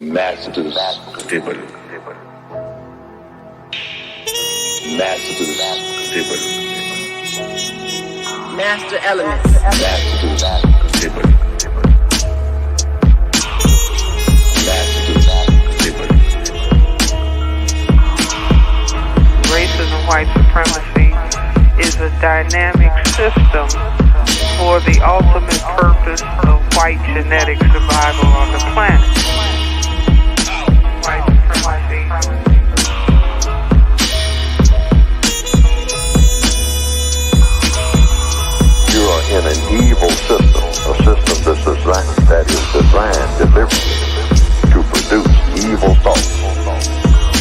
Masters table. Masters table. Master elements. Masters table. Masters table. Racism, white supremacy is a dynamic system for the ultimate purpose of white genetic survival on the planet. White supremacy. You are in an evil system, a system that is designed deliberately to produce evil thoughts,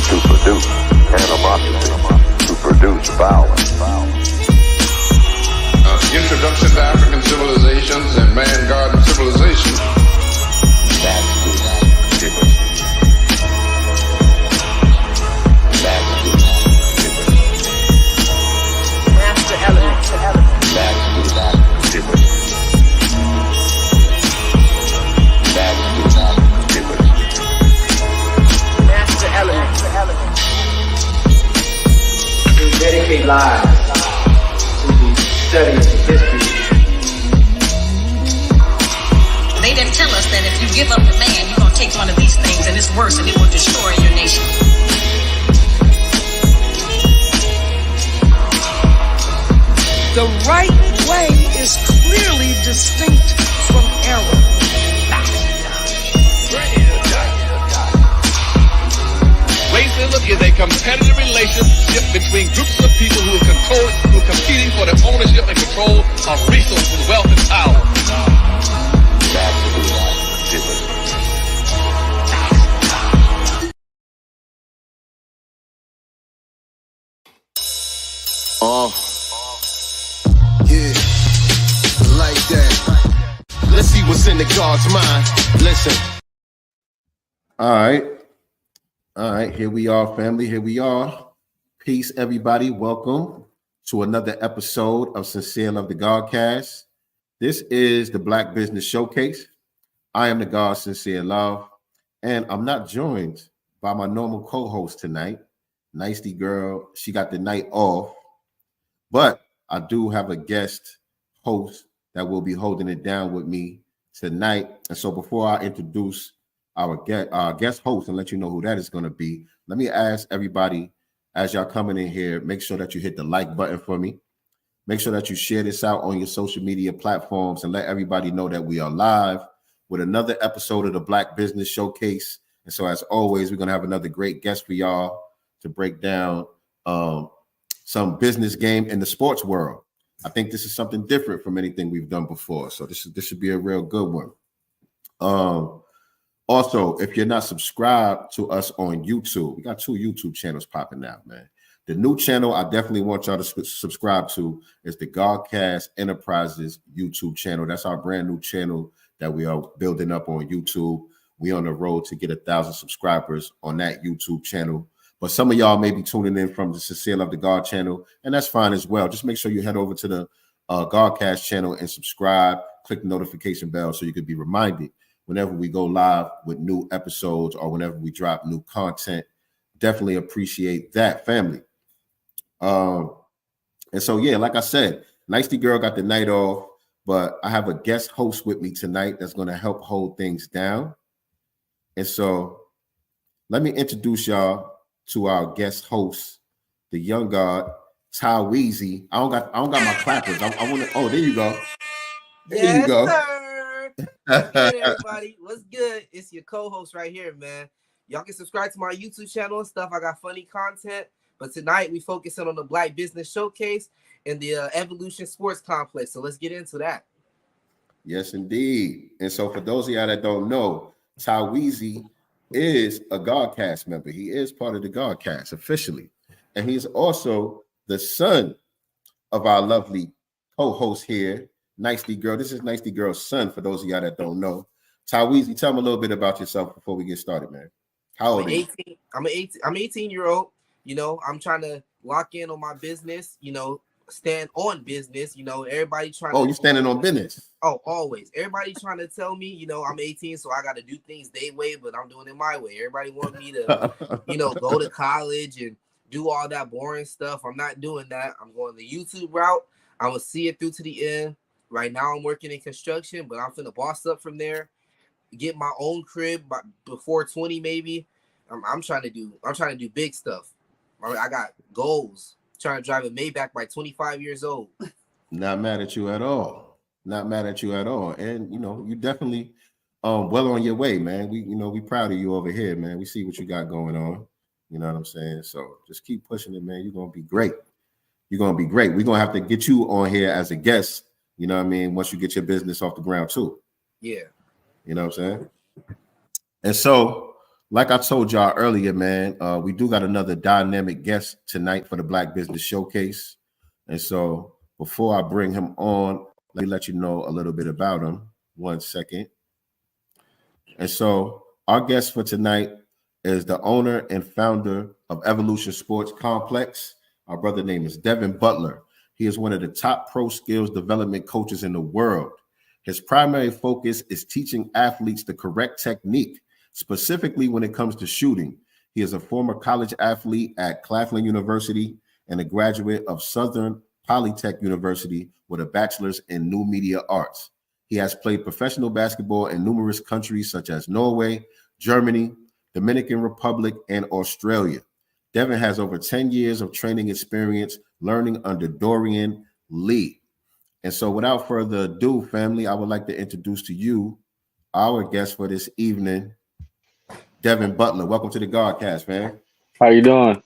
to produce animosity, to produce violence. Introduction to African civilizations and man-garden civilization. Masters table. Masters table. Master elements. Masters table. Masters table. Master elements. We dedicate lives to the study of history. They didn't tell us that if you give up the man, you're going to take one of these things and it's worse and it will destroy your nation. The right way is clearly distinct from error. Racism is a competitive relationship between groups of people who are competing for the ownership and control of resources, wealth, and power. Yeah, like that. Let's see what's in the God's mind. Listen. All right, here we are, family. Here we are. Peace, everybody. Welcome to another episode of Sincere Love the Godcast. This is the Black Business Showcase. I am the God Sincere Love, and I'm not joined by my normal co-host tonight, Nyctee Gurl. She got the night off, but I do have a guest host that will be holding it down with me tonight. And so before I introduce our guest host and let you know who that is going to be, let me ask everybody, as y'all coming in here, make sure that you hit the like button for me. Make sure that you share this out on your social media platforms and let everybody know that we are live with another episode of the Black Business Showcase. And so as always, we're going to have another great guest for y'all to break down some business game in the sports world. I think this is something different from anything we've done before. So this should be a real good one. Also, if you're not subscribed to us on YouTube, we got 2 YouTube channels popping out, man. The new channel I definitely want y'all to subscribe to is the GodCast Enterprises YouTube channel. That's our brand new channel that we are building up on YouTube. We on the road to get 1,000 subscribers on that YouTube channel. But some of y'all may be tuning in from the Sincere Love the God channel, and that's fine as well. Just make sure you head over to the GodCast channel and subscribe. Click the notification bell so you can be reminded whenever we go live with new episodes or whenever we drop new content. Definitely appreciate that, family. And so, yeah, like I said, Nyctee Gurl got the night off, but I have a guest host with me tonight that's going to help hold things down. And so let me introduce y'all to our guest host, the young God, Taweezy. I don't got my clappers. I want to. Oh, there you go. There you go. Sir. What's good, everybody? What's good? It's your co-host right here, man. Y'all can subscribe to my YouTube channel and stuff. I got funny content. But tonight we focusing on the Black Business Showcase and the Evolution Sports Complex. So let's get into that. Yes, indeed. And so for those of y'all that don't know, Taweezy is a GodCast member. He is part of the GodCast officially. And he's also the son of our lovely co-host here, Nyctee Gurl. This is Nyctee Gurl's son, for those of y'all that don't know. Taweezy, tell me a little bit about yourself before we get started, man. How old are you? I'm an 18-year-old. You know, I'm trying to lock in on my business. You know, stand on business. You know, everybody trying Oh, to. you standing on business? Oh, always. Everybody trying to tell me, you know, I'm 18, so I got to do things their way, but I'm doing it my way. Everybody want me to, you know, go to college and do all that boring stuff. I'm not doing that. I'm going the YouTube route. I'm gonna see it through to the end. Right now, I'm working in construction, but I'm finna boss up from there. Get my own crib before 20, maybe. I'm trying to do big stuff. I got goals. Trying to drive a Maybach by 25 years old. Not mad at you at all. Not mad at you at all. And you know, you definitely well on your way, man. We proud of you over here, man. We see what you got going on. You know what I'm saying? So just keep pushing it, man. You're gonna be great. You're gonna be great. We're gonna have to get you on here as a guest, you know what I mean, once you get your business off the ground too. Yeah. You know what I'm saying? And so, like I told y'all earlier, man, we do got another dynamic guest tonight for the Black Business Showcase. And so before I bring him on, let me let you know a little bit about him. 1 second. And so our guest for tonight is the owner and founder of Evolution Sports Complex. Our brother name is Devin Butler. He is one of the top pro skills development coaches in the world. His primary focus is teaching athletes the correct technique, specifically when it comes to shooting. He is a former college athlete at Claflin University and a graduate of Southern Polytech University with a bachelor's in new media arts. He has played professional basketball in numerous countries such as Norway, Germany, Dominican Republic, and Australia. Devin has over 10 years of training experience learning under Dorian Lee. And so without further ado, family, I would like to introduce to you our guest for this evening, Devin Butler. Welcome to the GodCast, man. How you doing?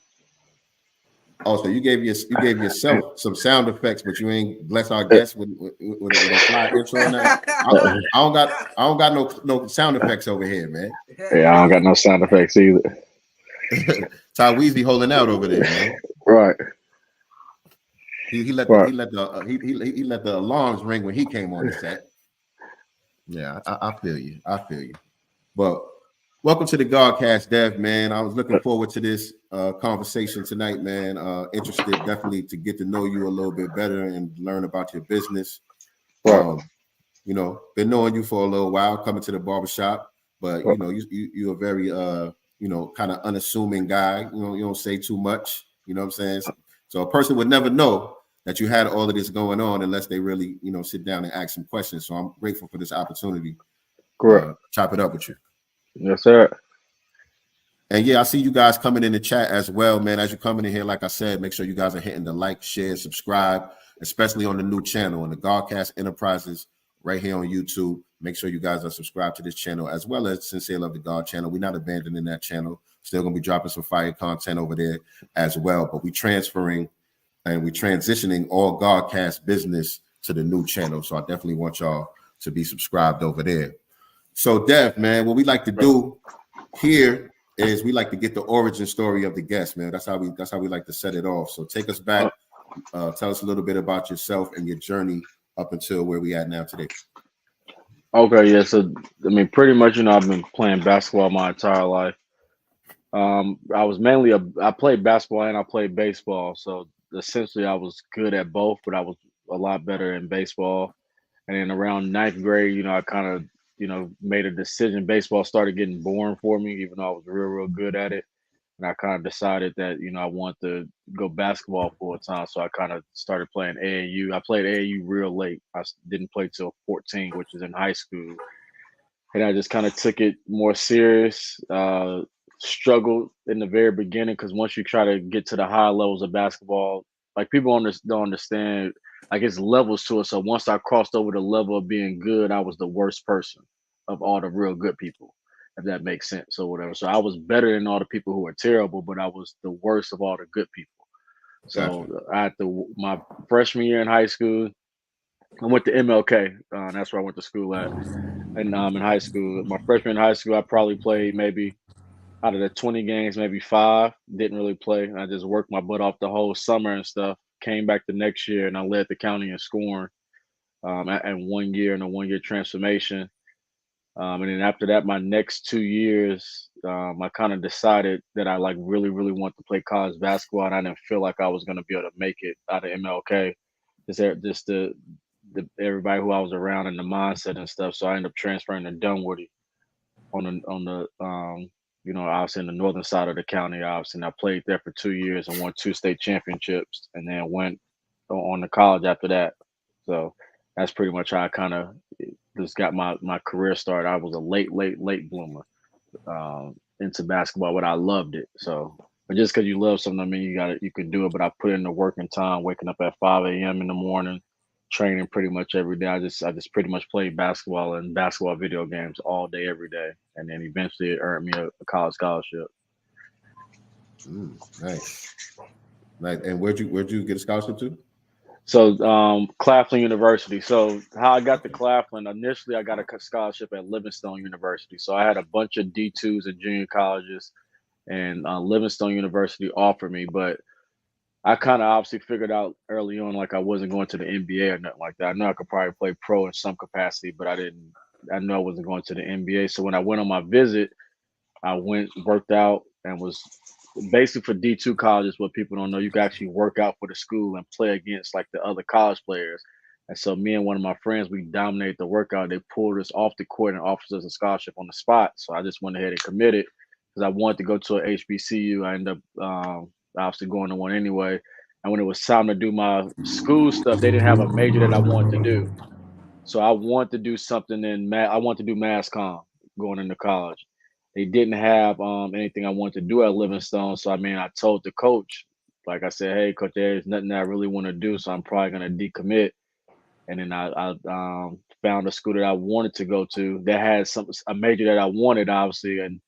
Oh, so you gave yourself some sound effects, but you ain't bless our guests with a fly intro now. I don't got no sound effects over here, man. Yeah, I don't got no sound effects either. Ty Weezy holding out over there, man. Right. He let the alarms ring when he came on the set. Yeah, I feel you. But welcome to the GodCast, Dev, man. I was looking forward to this conversation tonight, man. Interested definitely to get to know you a little bit better and learn about your business. Right. You know, been knowing you for a little while, coming to the barbershop, but you know, you're a very you know, kind of unassuming guy. You know, you don't say too much. You know what I'm saying? So a person would never know that you had all of this going on unless they really, you know, sit down and ask some questions. So I'm grateful for this opportunity. Correct. Chop it up with you. Yes, sir. And yeah, I see you guys coming in the chat as well, man. As you're coming in here, like I said, make sure you guys are hitting the like, share, subscribe, especially on the new channel on the GodCast Enterprises right here on YouTube. Make sure you guys are subscribed to this channel as well as Sincere Love the God channel. We're not abandoning that channel. Still going to be dropping some fire content over there as well. But we transferring and we transitioning all GodCast business to the new channel. So I definitely want y'all to be subscribed over there. So Dev, man, what we like to do here is we like to get the origin story of the guest, man. That's how we like to set it off. So take us back, tell us a little bit about yourself and your journey up until where we at now today. Okay, yeah. So I mean, pretty much, you know, I've been playing basketball my entire life. I was mainly I played basketball and I played baseball. So essentially, I was good at both, but I was a lot better in baseball. And then around ninth grade, you know, I kind of, you know, made a decision. Baseball started getting boring for me, even though I was real good at it. And I kind of decided that, you know, I want to go basketball full time. So I kind of started playing AAU. I played AAU real late. I didn't play till 14, which is in high school. And I just kind of took it more serious. Struggled in the very beginning because once you try to get to the high levels of basketball, like people don't understand, like it's levels to it. So once I crossed over the level of being good, I was the worst person of all the real good people, if that makes sense or whatever. So I was better than all the people who were terrible, but I was the worst of all the good people. So I had my freshman year in high school, I went to MLK. That's where I went to school at. And in high school, my freshman in high school, I probably played maybe out of the 20 games, maybe 5. Didn't really play. I just worked my butt off the whole summer and stuff. Came back the next year and I led the county in scoring at 1 year in a 1 year transformation. And then after that, my next 2 years, I kind of decided that I like really, really want to play college basketball, and I didn't feel like I was going to be able to make it out of MLK. Just the everybody who I was around and the mindset and stuff. So I ended up transferring to Dunwoody on the obviously in the northern side of the county. Obviously, and I played there for 2 years and won 2 state championships, and then went on to college after that. So that's pretty much how I kind of just got my career started. I was a late bloomer into basketball, but I loved it. So, but just because you love something, I mean, you can do it. But I put in the work and time, waking up at 5 a.m. in the morning, training pretty much every day. I just pretty much played basketball and basketball video games all day, every day, and then eventually it earned me a college scholarship. Nice. And where'd you get a scholarship to? So Claflin University. So how I got to Claflin, initially I got a scholarship at Livingstone University. So I had a bunch of D2s at junior colleges, and Livingstone University offered me, but I kind of obviously figured out early on like I wasn't going to the NBA or nothing like that. I know I could probably play pro in some capacity, but I know I wasn't going to the NBA. So when I went on my visit, I worked out, and was basically for D2 colleges. What people don't know, you can actually work out for the school and play against like the other college players. And so me and one of my friends, we dominated the workout. They pulled us off the court and offered us a scholarship on the spot. So I just went ahead and committed because I wanted to go to a HBCU. I ended up obviously going to one anyway. And when it was time to do my school stuff, they didn't have a major that I wanted to do. So I wanted to do something in math. I wanted to do mass comm going into college. They didn't have anything I wanted to do at Livingstone. So, I mean, I told the coach, like I said, hey, coach, there's nothing that I really want to do, so I'm probably going to decommit. And then I found a school that I wanted to go to that had a major that I wanted, obviously, and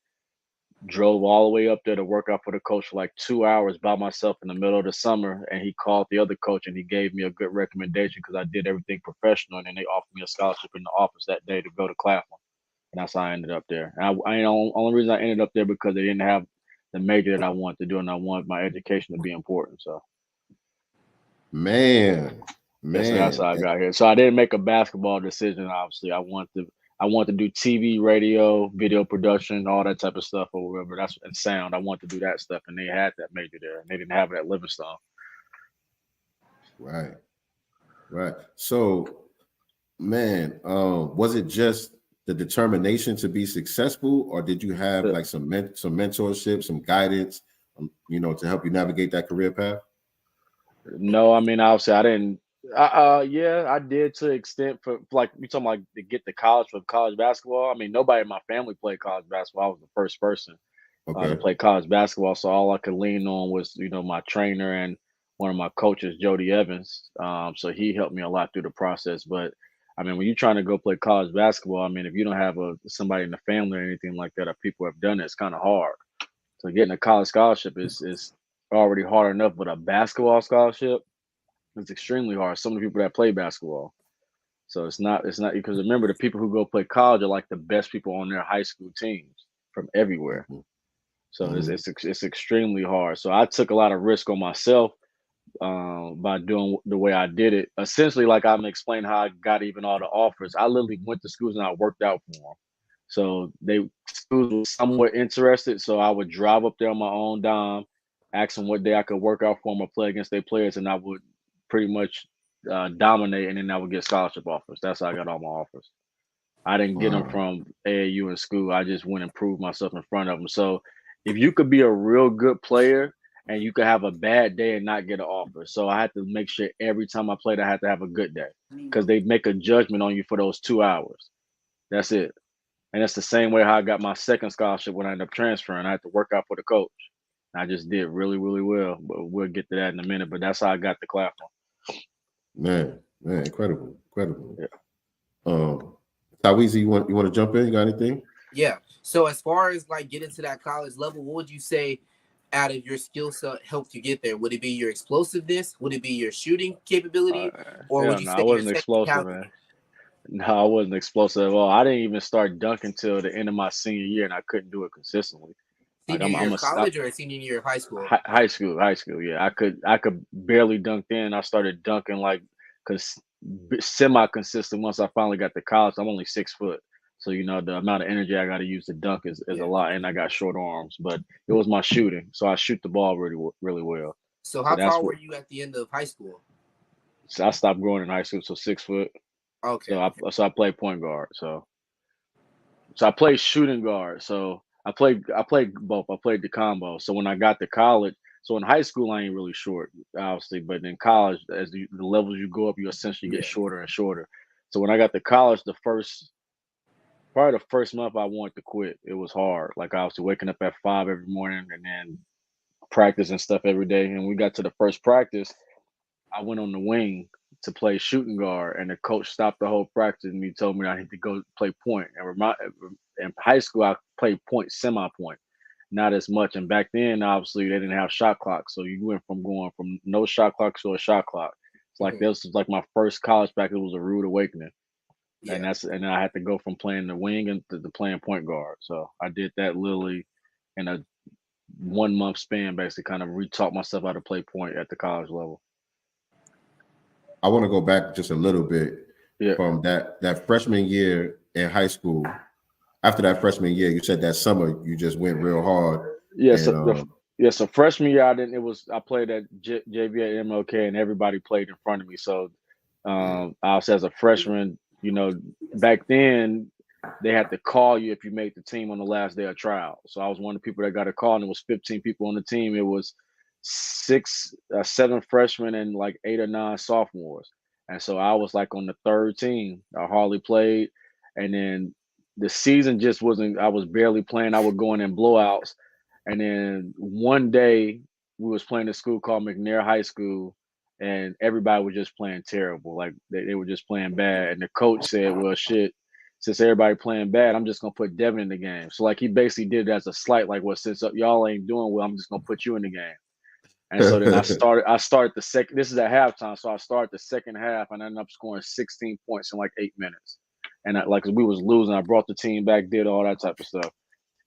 drove all the way up there to work out for the coach for like 2 hours by myself in the middle of the summer. And he called the other coach, and he gave me a good recommendation because I did everything professional. And then they offered me a scholarship in the office that day to go to Claflin. And that's how I ended up there. And only reason I ended up there because they didn't have the major that I wanted to do, and I wanted my education to be important. So, man, that's how I got here. So I didn't make a basketball decision. Obviously, I want to do TV, radio, video production, all that type of stuff, or whatever. And sound. I want to do that stuff, and they had that major there, and they didn't have it at Livingstone. Right. So, man, was it just the determination to be successful, or did you have like some mentorship, some guidance, to help you navigate that career path? No, I mean, obviously I didn't. Yeah, I did to the extent for like you talking like to get to college for college basketball. I mean, nobody in my family played college basketball. I was the first person to play college basketball, so all I could lean on was my trainer and one of my coaches, Jody Evans. So he helped me a lot through the process, but. I mean, when you're trying to go play college basketball, I mean, if you don't have somebody in the family or anything like that, or people have done it, it's kind of hard. So getting a college scholarship is already hard enough, but a basketball scholarship is extremely hard. Some of the people that play basketball, so it's not because remember the people who go play college are like the best people on their high school teams from everywhere. So it's extremely hard. So I took a lot of risk on myself. By doing the way I did it, essentially, like I'm explaining how I got even all the offers. I literally went to schools and I worked out for them. So schools were somewhat interested. So I would drive up there on my own dime, ask them what day I could work out for them or play against their players, and I would pretty much dominate, and then I would get scholarship offers. That's how I got all my offers. I didn't get them from AAU in school. I just went and proved myself in front of them. So if you could be a real good player, and you could have a bad day and not get an offer. So I had to make sure every time I played, I had to have a good day because they make a judgment on you for those 2 hours. That's it. And that's the same way how I got my second scholarship when I ended up transferring. I had to work out for the coach. I just did really, really well. But we'll get to that in a minute. But that's how I got the Claflin. Man, incredible. Yeah. Taweezy, you want to jump in? You got anything? Yeah. So as far as like getting to that college level, what would you say out of your skill set helped you get there? Would it be your explosiveness? Would it be your shooting capability? Or would you say I wasn't explosive, man. No, I wasn't explosive at all. I didn't even start dunking till the end of my senior year, and I couldn't do it consistently. Senior year of college or senior year of high school? High school. Yeah, I could barely dunk then. I started dunking like semi-consistent once I finally got to college. I'm only 6 foot, So, the amount of energy I got to use to dunk is a lot, and I got short arms. But it was my shooting, so I shoot the ball really, really well. So how tall were you at the end of high school? So I stopped growing in high school, so 6 foot. Okay. So I played point guard. So I played shooting guard. So I played both. I played the combo. So when I got to college, so in high school I ain't really short, obviously, but in college, as the levels you go up, you essentially get shorter and shorter. So when I got to college, probably the first month I wanted to quit. It was hard. Like I was waking up at 5 every morning and then practice and stuff every day. And we got to the first practice, I went on the wing to play shooting guard, and the coach stopped the whole practice and he told me I had to go play point. And in high school, I played point, semi-point, not as much. And back then, obviously, they didn't have shot clocks, so you went from going from no shot clock to a shot clock. It's like this was like my first college practice. It was a rude awakening, and then I had to go from playing the wing into playing point guard. So I did that literally in a 1 month span, basically, kind of re-taught myself how to play point at the college level. I want to go back just a little bit from that freshman year in high school. After that freshman year, you said that summer you just went real hard. Yeah, so freshman year I played at JV at MLK, and everybody played in front of me. So I was as a freshman, back then they had to call you if you made the team on the last day of trial. So I was one of the people that got a call, and it was 15 people on the team. It was 7 freshmen and like 8 or 9 sophomores. And so I was like on the third team. I hardly played. And then the season just wasn't, I was barely playing. I would go in blowouts. And then one day we was playing a school called McNair High School, and everybody was just playing terrible. Like they were just playing bad. And the coach said, well, shit, since everybody playing bad, I'm just going to put Devin in the game. So like he basically did it as a slight, like, well, since y'all ain't doing well, I'm just going to put you in the game. And so then I started the second, this is at halftime. So I started the second half and I ended up scoring 16 points in like 8 minutes. And cause we was losing, I brought the team back, did all that type of stuff.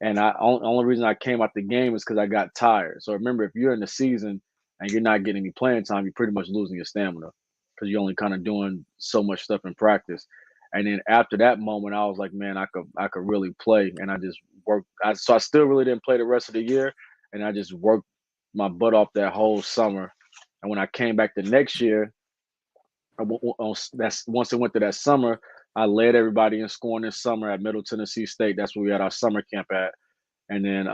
And only reason I came out the game is because I got tired. So remember, if you're in the season and you're not getting any playing time, you're pretty much losing your stamina because you're only kind of doing so much stuff in practice. And then after that moment, I was like, man, I could really play. And I just worked. So I still really didn't play the rest of the year. And I just worked my butt off that whole summer. And when I came back the next year, once it went to that summer, I led everybody in scoring this summer at Middle Tennessee State. That's where we had our summer camp at. And then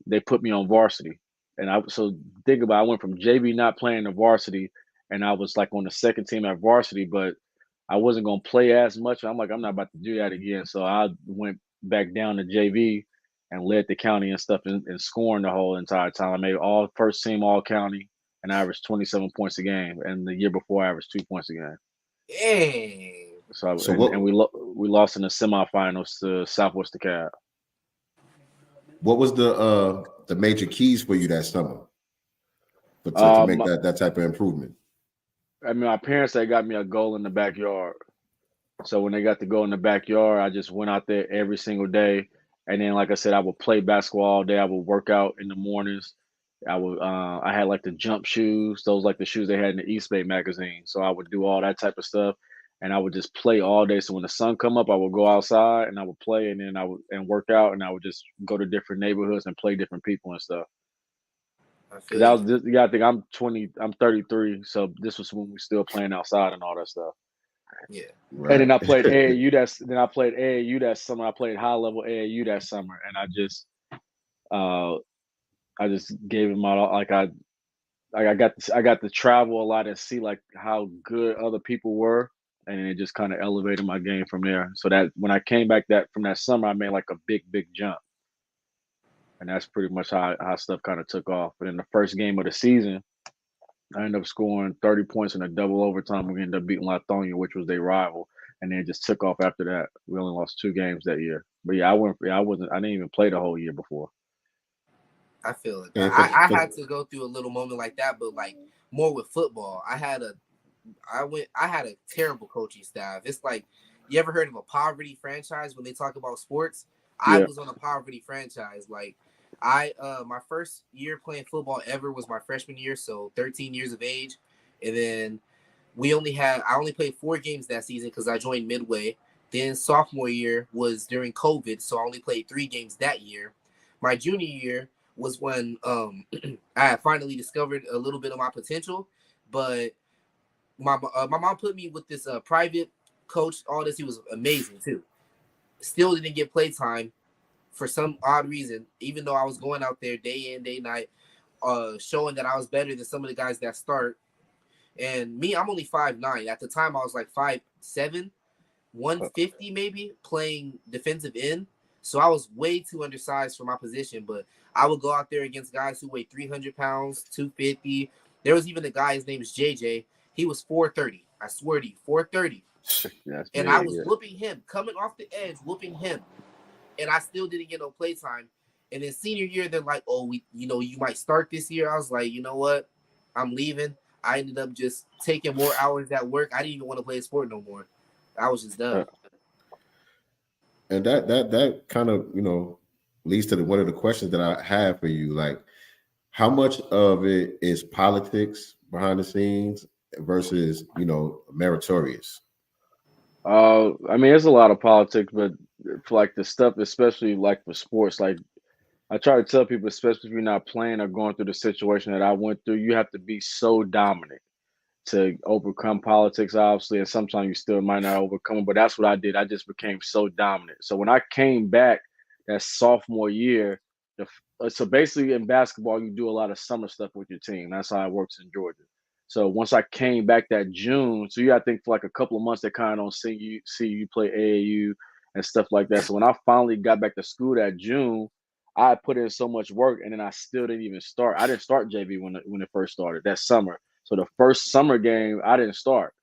they put me on varsity. And so think about it, I went from JV not playing to varsity, and I was like on the second team at varsity, but I wasn't going to play as much. I'm like, I'm not about to do that again. So I went back down to JV and led the county and stuff in scoring the whole entire time. I made all first team, all county, and I averaged 27 points a game. And the year before, I averaged 2 points a game. Dang. We lost in the semifinals to Southwest DeKalb. What was the major keys for you that summer to make that type of improvement? I mean, my parents, they got me a goal in the backyard. So when they got to go in the backyard, I just went out there every single day. And then, like I said, I would play basketball all day. I would work out in the mornings. I had like the jump shoes. Those like the shoes they had in the East Bay magazine. So I would do all that type of stuff. And I would just play all day. So when the sun come up, I would go outside and I would play, and then I would work out, and I would just go to different neighborhoods and play different people and stuff. I think I'm 33. So this was when we still playing outside and all that stuff. Yeah. Right. And then I played AAU that summer. I played high level AAU that summer, and I just gave him all. Like I got to travel a lot and see like how good other people were, and it just kind of elevated my game from there. So that when I came back from that summer, I made like a big jump, and that's pretty much how stuff kind of took off. But in the first game of the season, I ended up scoring 30 points in a double overtime. We ended up beating Lithonia, which was their rival, and then it just took off after that. We only lost 2 games that year. But yeah, I didn't even play the whole year before. I feel it. I had to go through a little moment like that, but like more with football. I had a terrible coaching staff. It's like, you ever heard of a poverty franchise when they talk about sports? Yeah. I was on a poverty franchise. Like my first year playing football ever was my freshman year, so 13 years of age. And then I only played 4 games that season because I joined midway. Then sophomore year was during COVID, so I only played 3 games that year. My junior year was when I finally discovered a little bit of my potential, but my mom put me with this private coach. All this, he was amazing too. Still didn't get play time for some odd reason, even though I was going out there day in, day night, showing that I was better than some of the guys that start. And me, I'm only 5'9". At the time, I was like 5'7", 150 maybe, playing defensive end. So I was way too undersized for my position, but I would go out there against guys who weighed 300 pounds, 250. There was even a guy, his name is JJ. He was 430. I swear to you, 430. And I was whooping him, coming off the edge, whooping him. And I still didn't get no play time. And then senior year, they're like, oh, you might start this year. I was like, you know what? I'm leaving. I ended up just taking more hours at work. I didn't even want to play a sport no more. I was just done. And that kind of, leads to one of the questions that I have for you. Like, how much of it is politics behind the scenes versus, meritorious? I mean, there's a lot of politics, but for like the stuff, especially like for sports, like I try to tell people, especially if you're not playing or going through the situation that I went through, you have to be so dominant to overcome politics, obviously, and sometimes you still might not overcome it, but that's what I did. I just became so dominant. So when I came back that sophomore year, so basically in basketball, you do a lot of summer stuff with your team. That's how it works in Georgia. So once I came back that June, so I think for like a couple of months, they kind of don't see you play AAU and stuff like that. So when I finally got back to school that June, I put in so much work, and then I still didn't even start. I didn't start JV when it first started that summer. So the first summer game, I didn't start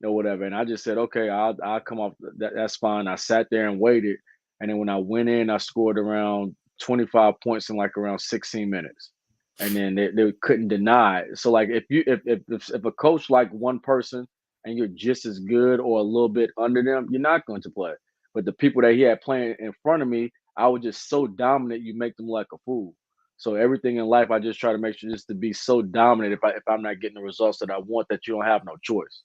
or whatever. And I just said, okay, I'll come off. That's fine. I sat there and waited. And then when I went in, I scored around 25 points in like around 16 minutes. And then they couldn't deny it. So like if a coach like one person and you're just as good or a little bit under them, you're not going to play. But the people that he had playing in front of me, I was just so dominant, you make them like a fool. So everything in life, I just try to make sure just to be so dominant. If I'm not getting the results that I want, that you don't have no choice.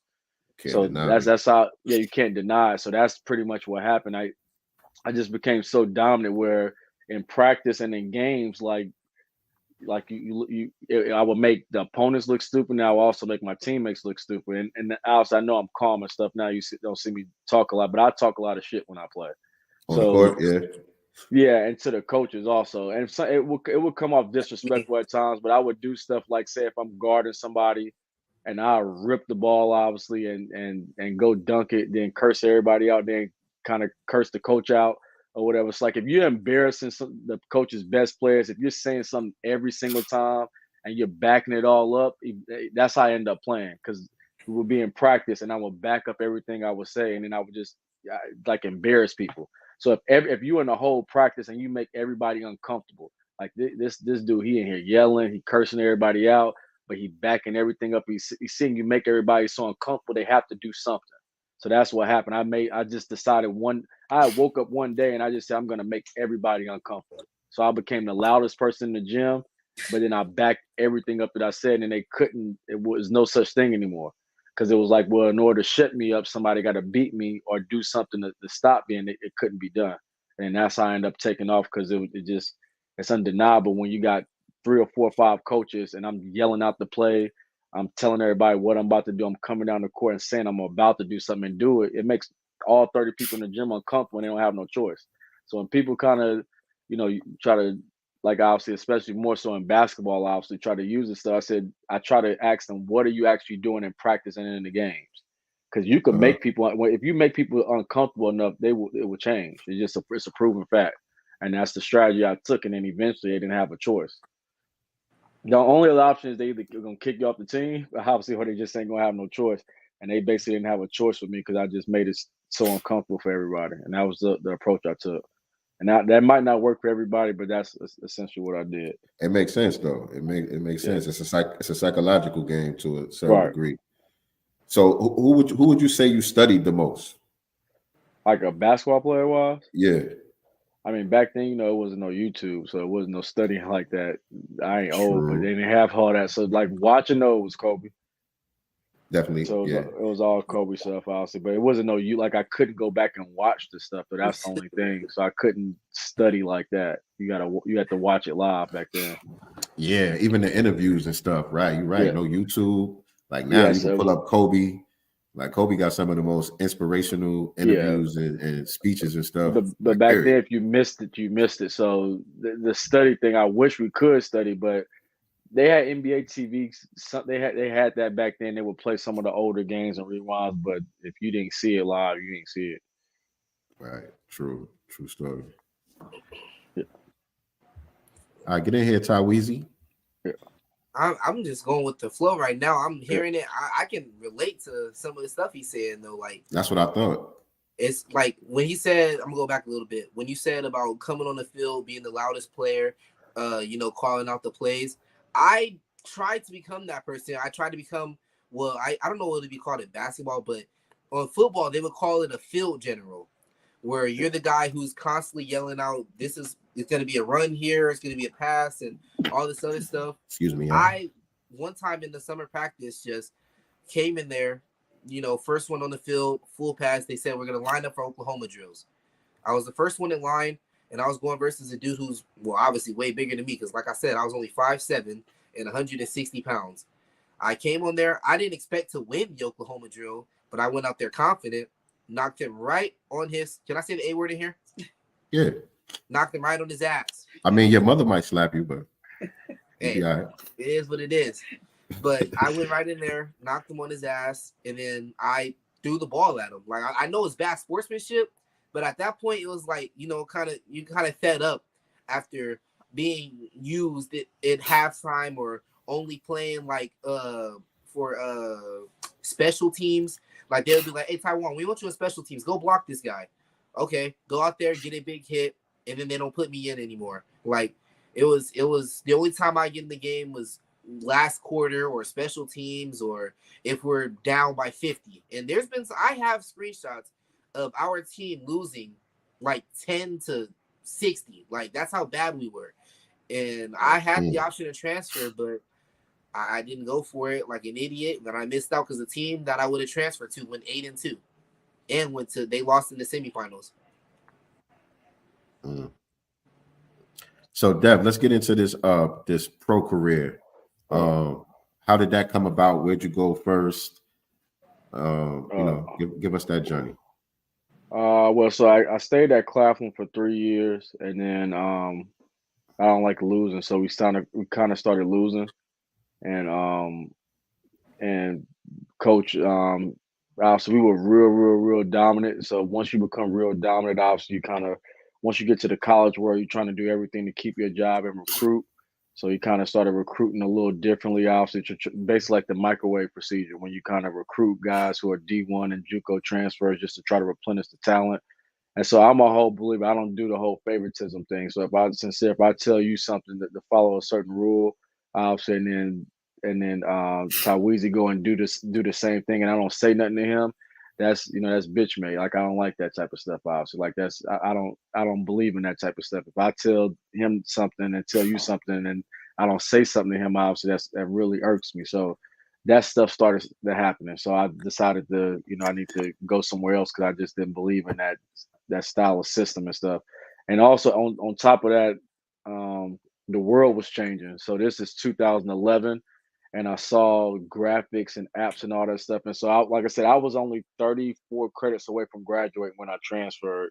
So that's how you can't deny it. So that's pretty much what happened. I just became so dominant where in practice and in games, like I would make the opponents look stupid. Now I will also make my teammates look stupid. And also I know I'm calm and stuff now. You don't see me talk a lot, but I talk a lot of shit when I play. Yeah, and to the coaches also. And so it would come off disrespectful at times, but I would do stuff like, say if I'm guarding somebody and I'll rip the ball obviously and go dunk it, then curse everybody out, then kind of curse the coach out or whatever. It's like if you're embarrassing the coach's best players, if you're saying something every single time and you're backing it all up, that's how I end up playing, because we would be in practice and I would back up everything I would say, and then I would just like embarrass people. So if you in the whole practice and you make everybody uncomfortable, like this dude, he in here yelling, he cursing everybody out, but he backing everything up. He's seeing you make everybody so uncomfortable, they have to do something. So that's what happened. I just decided I woke up one day and I just said, I'm going to make everybody uncomfortable. So I became the loudest person in the gym, but then I backed everything up that I said, and it was no such thing anymore. Because it was like, well, in order to shut me up, somebody got to beat me or do something to stop me, and it couldn't be done. And that's how I ended up taking off, because it's undeniable when you got 3 or 4 or 5 coaches and I'm yelling out the play. I'm telling everybody what I'm about to do. I'm coming down the court and saying I'm about to do something and do it. It makes all 30 people in the gym uncomfortable and they don't have no choice. So when people kind of, you try to, like obviously, especially more so in basketball, obviously try to use this stuff. I try to ask them, what are you actually doing in practice and in the games? Because you can make people, if you make people uncomfortable enough, it will change. It's a proven fact. And that's the strategy I took. And then eventually they didn't have a choice. The only other option is they either going to kick you off the team, but obviously, or they just ain't going to have no choice. And they basically didn't have a choice with me because I just made it so uncomfortable for everybody. And that was the approach I took. And that might not work for everybody, but that's essentially what I did. It makes sense, though. It makes sense. It's a psychological game to a certain degree. So who would you say you studied the most? Like a basketball player was? Yeah. I mean, back then, it wasn't no YouTube, so it wasn't no studying like that. I ain't old, but they didn't have all that. So like watching those, Kobe. Definitely, So yeah. it was all Kobe stuff, obviously, but it wasn't no you like I couldn't go back and watch the stuff, but that's the only thing. So I couldn't study like that. You had to watch it live back then. Yeah, even the interviews and stuff, right? You're right. Yeah. No YouTube. Like now Yeah, you can so pull up Kobe. Like Kobe got some of the most inspirational interviews and speeches and stuff. But like, back period. then, if you missed it, you missed it. So the study thing, I wish we could study, but they had NBA TV. They had that back then. They would play some of the older games and rewinds, but if you didn't see it live, you didn't see it. Right. True story. Yeah. All right, get in here, Ty Weezy. Yeah. I'm just going with the flow right now. I'm hearing it. I can relate to some of the stuff he's saying though. Like that's what I thought. It's like when he said, I'm gonna go back a little bit. When you said about coming on the field, being the loudest player, calling out the plays. I tried to become that person. I tried to become, well, I don't know what to be called in basketball, but on football, they would call it a field general, where you're the guy who's constantly yelling out, it's going to be a run here, it's going to be a pass, and all this other stuff. Excuse me. One time in the summer practice, just came in there, first one on the field, full pass. They said, we're going to line up for Oklahoma drills. I was the first one in line. And I was going versus a dude who's, well, obviously way bigger than me. Because like I said, I was only 5'7" and 160 pounds. I came on there. I didn't expect to win the Oklahoma drill, but I went out there confident, knocked him right on his, can I say the A word in here? Yeah. Knocked him right on his ass. I mean, your mother might slap you, but hey, right. It is what it is. But I went right in there, knocked him on his ass, and then I threw the ball at him. Like, I know it's bad sportsmanship, but at that point, it was like, you kind of fed up after being used at halftime or only playing like for special teams. Like they'll be like, hey, Taiwan, we want you in special teams. Go block this guy. Okay, go out there, get a big hit, and then they don't put me in anymore. Like it was the only time I get in the game was last quarter or special teams or if we're down by 50. And I have screenshots of our team losing like 10-60. Like that's how bad we were. And I had the option to transfer, but I didn't go for it like an idiot. And I missed out because the team that I would have transferred to went 8-2 and they lost in the semifinals. So Dev, let's get into this this pro career. How did that come about? Where'd you go first? Give us that journey. Well, so I stayed at Claflin for 3 years, and then I don't like losing, so we kind of started losing, and coach, obviously we were real dominant. So once you become real dominant, obviously once you get to the college world, you're trying to do everything to keep your job and recruit. So you kind of started recruiting a little differently, obviously, basically like the microwave procedure when you kind of recruit guys who are D1 and JUCO transfers just to try to replenish the talent. And so I'm a whole believer. I don't do the whole favoritism thing. So if I tell you something that to follow a certain rule, obviously, and then Taweezy go and do the same thing, and I don't say nothing to him, that's bitch made. Like I don't like that type of stuff. Obviously, like I don't believe in that type of stuff. If I tell him something and tell you something, and I don't say something to him, obviously that really irks me. So that stuff started to happen, and so I decided to I need to go somewhere else because I just didn't believe in that style of system and stuff. And also on top of that, the world was changing. So this is 2011. And I saw graphics and apps and all that stuff. And so, like I said, I was only 34 credits away from graduating when I transferred.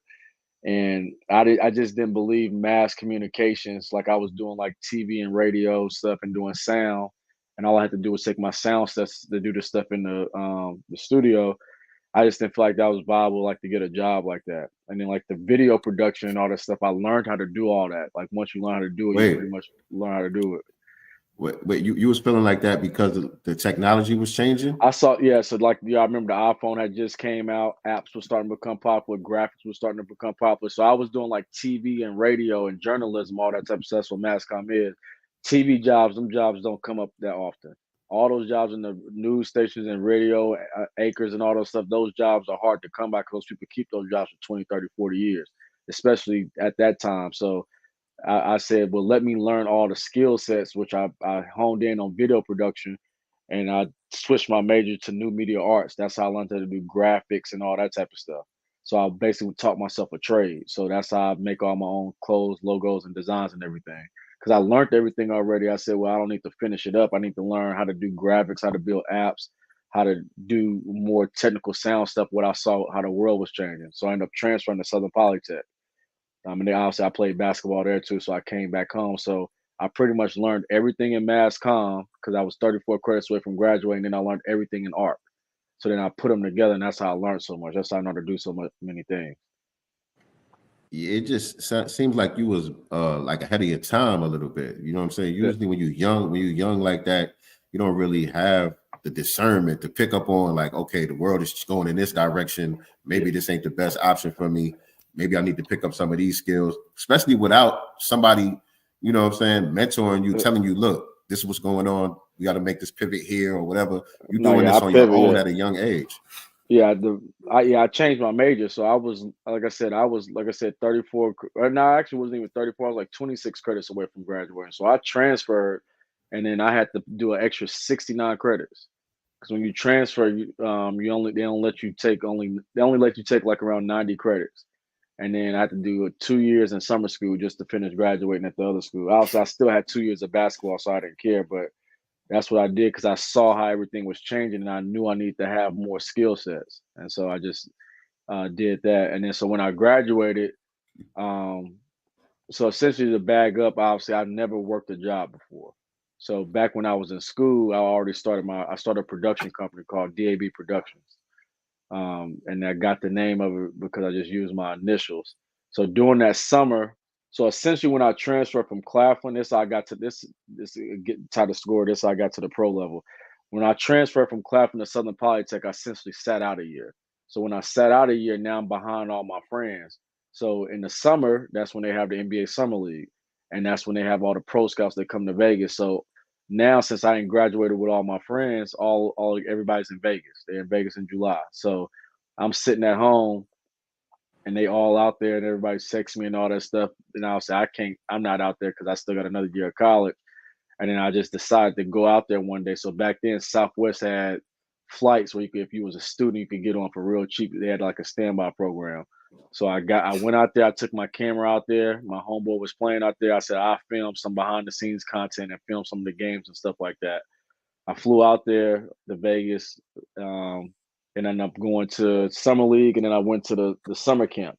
And I just didn't believe mass communications. Like I was doing like TV and radio stuff and doing sound. And all I had to do was take my sound sets to do the stuff in the studio. I just didn't feel like that was viable, like to get a job like that. And then like the video production and all that stuff, I learned how to do all that. Like once you learn how to do it, you pretty much learn how to do it. Wait, you was feeling like that because the technology was changing? So like, I remember the iPhone had just came out, apps were starting to become popular, graphics were starting to become popular. So I was doing like TV and radio and journalism, all that type of stuff. So mass comm is TV jobs, them jobs don't come up that often. All those jobs in the news stations and radio acres and all those stuff, those jobs are hard to come by because those people keep those jobs for 20, 30, 40 years, especially at that time. So I said, well, let me learn all the skill sets, which I honed in on video production. and I switched my major to new media arts. That's how I learned how to do graphics and all that type of stuff. So I basically taught myself a trade. So that's how I make all my own clothes, logos, and designs and everything. Because I learned everything already. I said, well, I don't need to finish it up. I need to learn how to do graphics, how to build apps, how to do more technical sound stuff. What I saw, how the world was changing. So I ended up transferring to Southern Polytech. And then obviously I played basketball there too. So I came back home. So I pretty much learned everything in mass comm because I was 34 credits away from graduating. Then I learned everything in art. So then I put them together, and that's how I learned so much. That's how I know how to do so many things. Yeah, it just seems like you was like ahead of your time a little bit. You know what I'm saying? Usually when you're young like that, you don't really have the discernment to pick up on like, okay, the world is going in this direction. Maybe this ain't the best option for me. Maybe I need to pick up some of these skills, especially without somebody, you know what I'm saying, mentoring you, telling you, look, this is what's going on. We got to make this pivot here or whatever. You're doing this on your own at a young age. Yeah, I changed my major. So I was, like I said, 34. No, I actually wasn't even 34. I was like 26 credits away from graduating. So I transferred, and then I had to do an extra 69 credits. Because when you transfer, they only let you take like around 90 credits. And then I had to do 2 years in summer school just to finish graduating at the other school. Also, I still had 2 years of basketball, so I didn't care. But that's what I did because I saw how everything was changing, and I knew I needed to have more skill sets. And so I just did that. And then so when I graduated, so essentially to bag up, obviously I never worked a job before. So back when I was in school, I started a production company called DAB Productions. And I got the name of it because I just used my initials. So during that summer, so essentially when I transferred from Claflin, this I got to this type of score. This I got to the pro level. When I transferred from Claflin to Southern Polytech, I essentially sat out a year. So when I sat out a year, now I'm behind all my friends. So in the summer, that's when they have the NBA Summer League, and that's when they have all the pro scouts that come to Vegas. So now, since I ain't graduated with all my friends, everybody's in Vegas. They're in Vegas in July. So I'm sitting at home and they all out there and everybody's texting me and all that stuff. And I'll say, I'm not out there because I still got another year of college. And then I just decided to go out there one day. So back then, Southwest had flights where if you was a student, you could get on for real cheap. They had like a standby program. So I went out there, I took my camera out there. My homeboy was playing out there. I said, I filmed some behind the scenes content and filmed some of the games and stuff like that. I flew out there to Vegas and ended up going to Summer League. And then I went to the summer camp.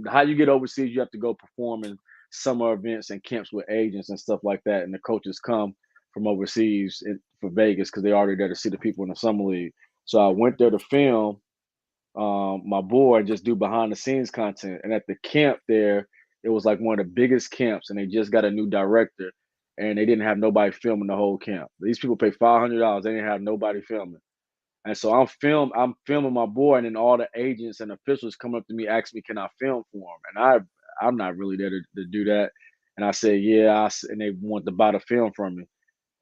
How you get overseas, you have to go perform in summer events and camps with agents and stuff like that. And the coaches come from overseas for Vegas because they're already there to see the people in the Summer League. So I went there to film my boy just do behind the scenes content. And at the camp there, it was like one of the biggest camps, and they just got a new director, and they didn't have nobody filming the whole camp. These people pay $500. They didn't have nobody filming. And so I'm filming my boy, and then all the agents and officials come up to me, ask me, can I film for them? And I'm not really there to do that. And I said, yeah, and they want to buy the film from me.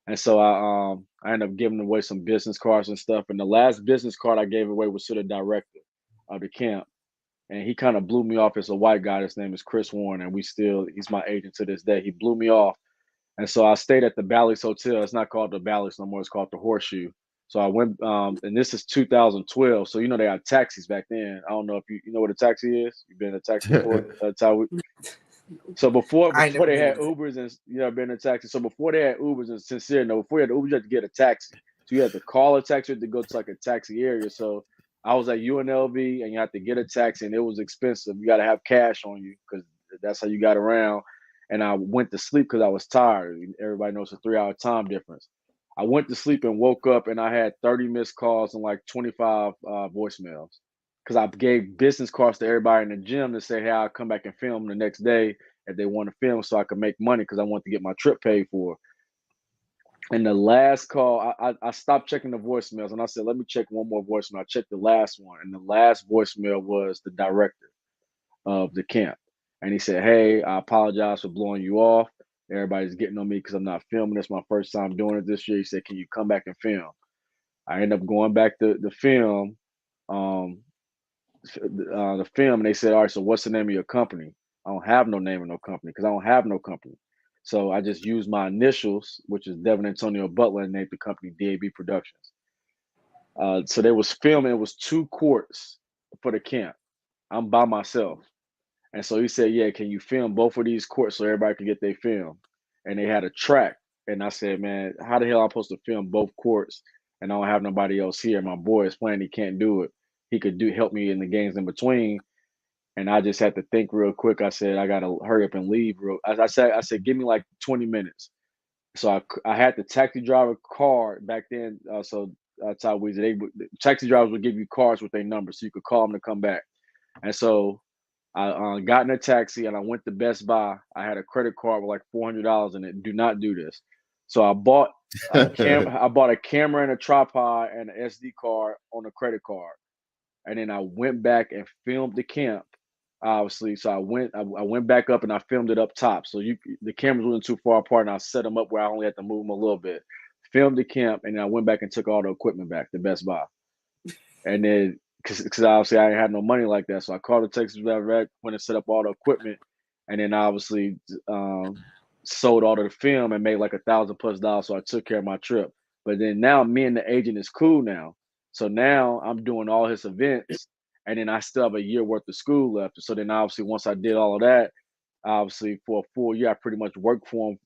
And so I ended up giving away some business cards and stuff. And the last business card I gave away was to the director of the camp. And he kind of blew me off as a white guy. His name is Chris Warren, and he's my agent to this day. He blew me off. And so I stayed at the Bally's Hotel. It's not called the Bally's no more. It's called the Horseshoe. So I went, and this is 2012. So, they had taxis back then. I don't know if you know what a taxi is. You've been in a taxi before? That's how So before they had Ubers and been in a taxi. So before they had Ubers and before you had Ubers, you had to get a taxi. So you had to call a taxi to go to like a taxi area. So I was at UNLV and you had to get a taxi, and it was expensive. You got to have cash on you because that's how you got around. And I went to sleep because I was tired. Everybody knows a 3-hour time difference. I went to sleep and woke up, and I had 30 missed calls and like 25 voicemails. Because I gave business cards to everybody in the gym to say, hey, I'll come back and film the next day if they want to film so I could make money because I want to get my trip paid for. And the last call, I stopped checking the voicemails, and I said, let me check one more voicemail. I checked the last one, and the last voicemail was the director of the camp. And he said, hey, I apologize for blowing you off. Everybody's getting on me because I'm not filming. It's my first time doing it this year. He said, can you come back and film? I ended up going back to the film. The film, and they said, all right, so what's the name of your company? I don't have no name of no company because I don't have no company. So I just used my initials, which is Devin Antonio Butler, and named the company DAB Productions. So there was filming. It was 2 courts for the camp. I'm by myself. And so he said, yeah, can you film both of these courts so everybody can get their film? And they had a track. And I said, man, how the hell am I supposed to film both courts and I don't have nobody else here? My boy is playing. He can't do it. He could help me in the games in between. And I just had to think real quick. I said, I got to hurry up and leave. I said, give me like 20 minutes. So I had the taxi driver card back then. So that's how taxi drivers would give you cards with their numbers so you could call them to come back. And so I got in a taxi and I went to Best Buy. I had a credit card with like $400 in it. Do not do this. So I bought a camera and a tripod and an SD card on a credit card. And then I went back and filmed the camp, obviously. So I went back up and I filmed it up top. So the cameras wasn't too far apart, and I set them up where I only had to move them a little bit. Filmed the camp, and then I went back and took all the equipment back to Best Buy. And then, because obviously I didn't have no money like that, so I called the Texas Vet, went and set up all the equipment, and then obviously sold all of the film and made like $1,000+. So I took care of my trip. But then now me and the agent is cool now. So now I'm doing all his events, and then I still have a year worth of school left. So then obviously once I did all of that, obviously for a full year, I pretty much worked with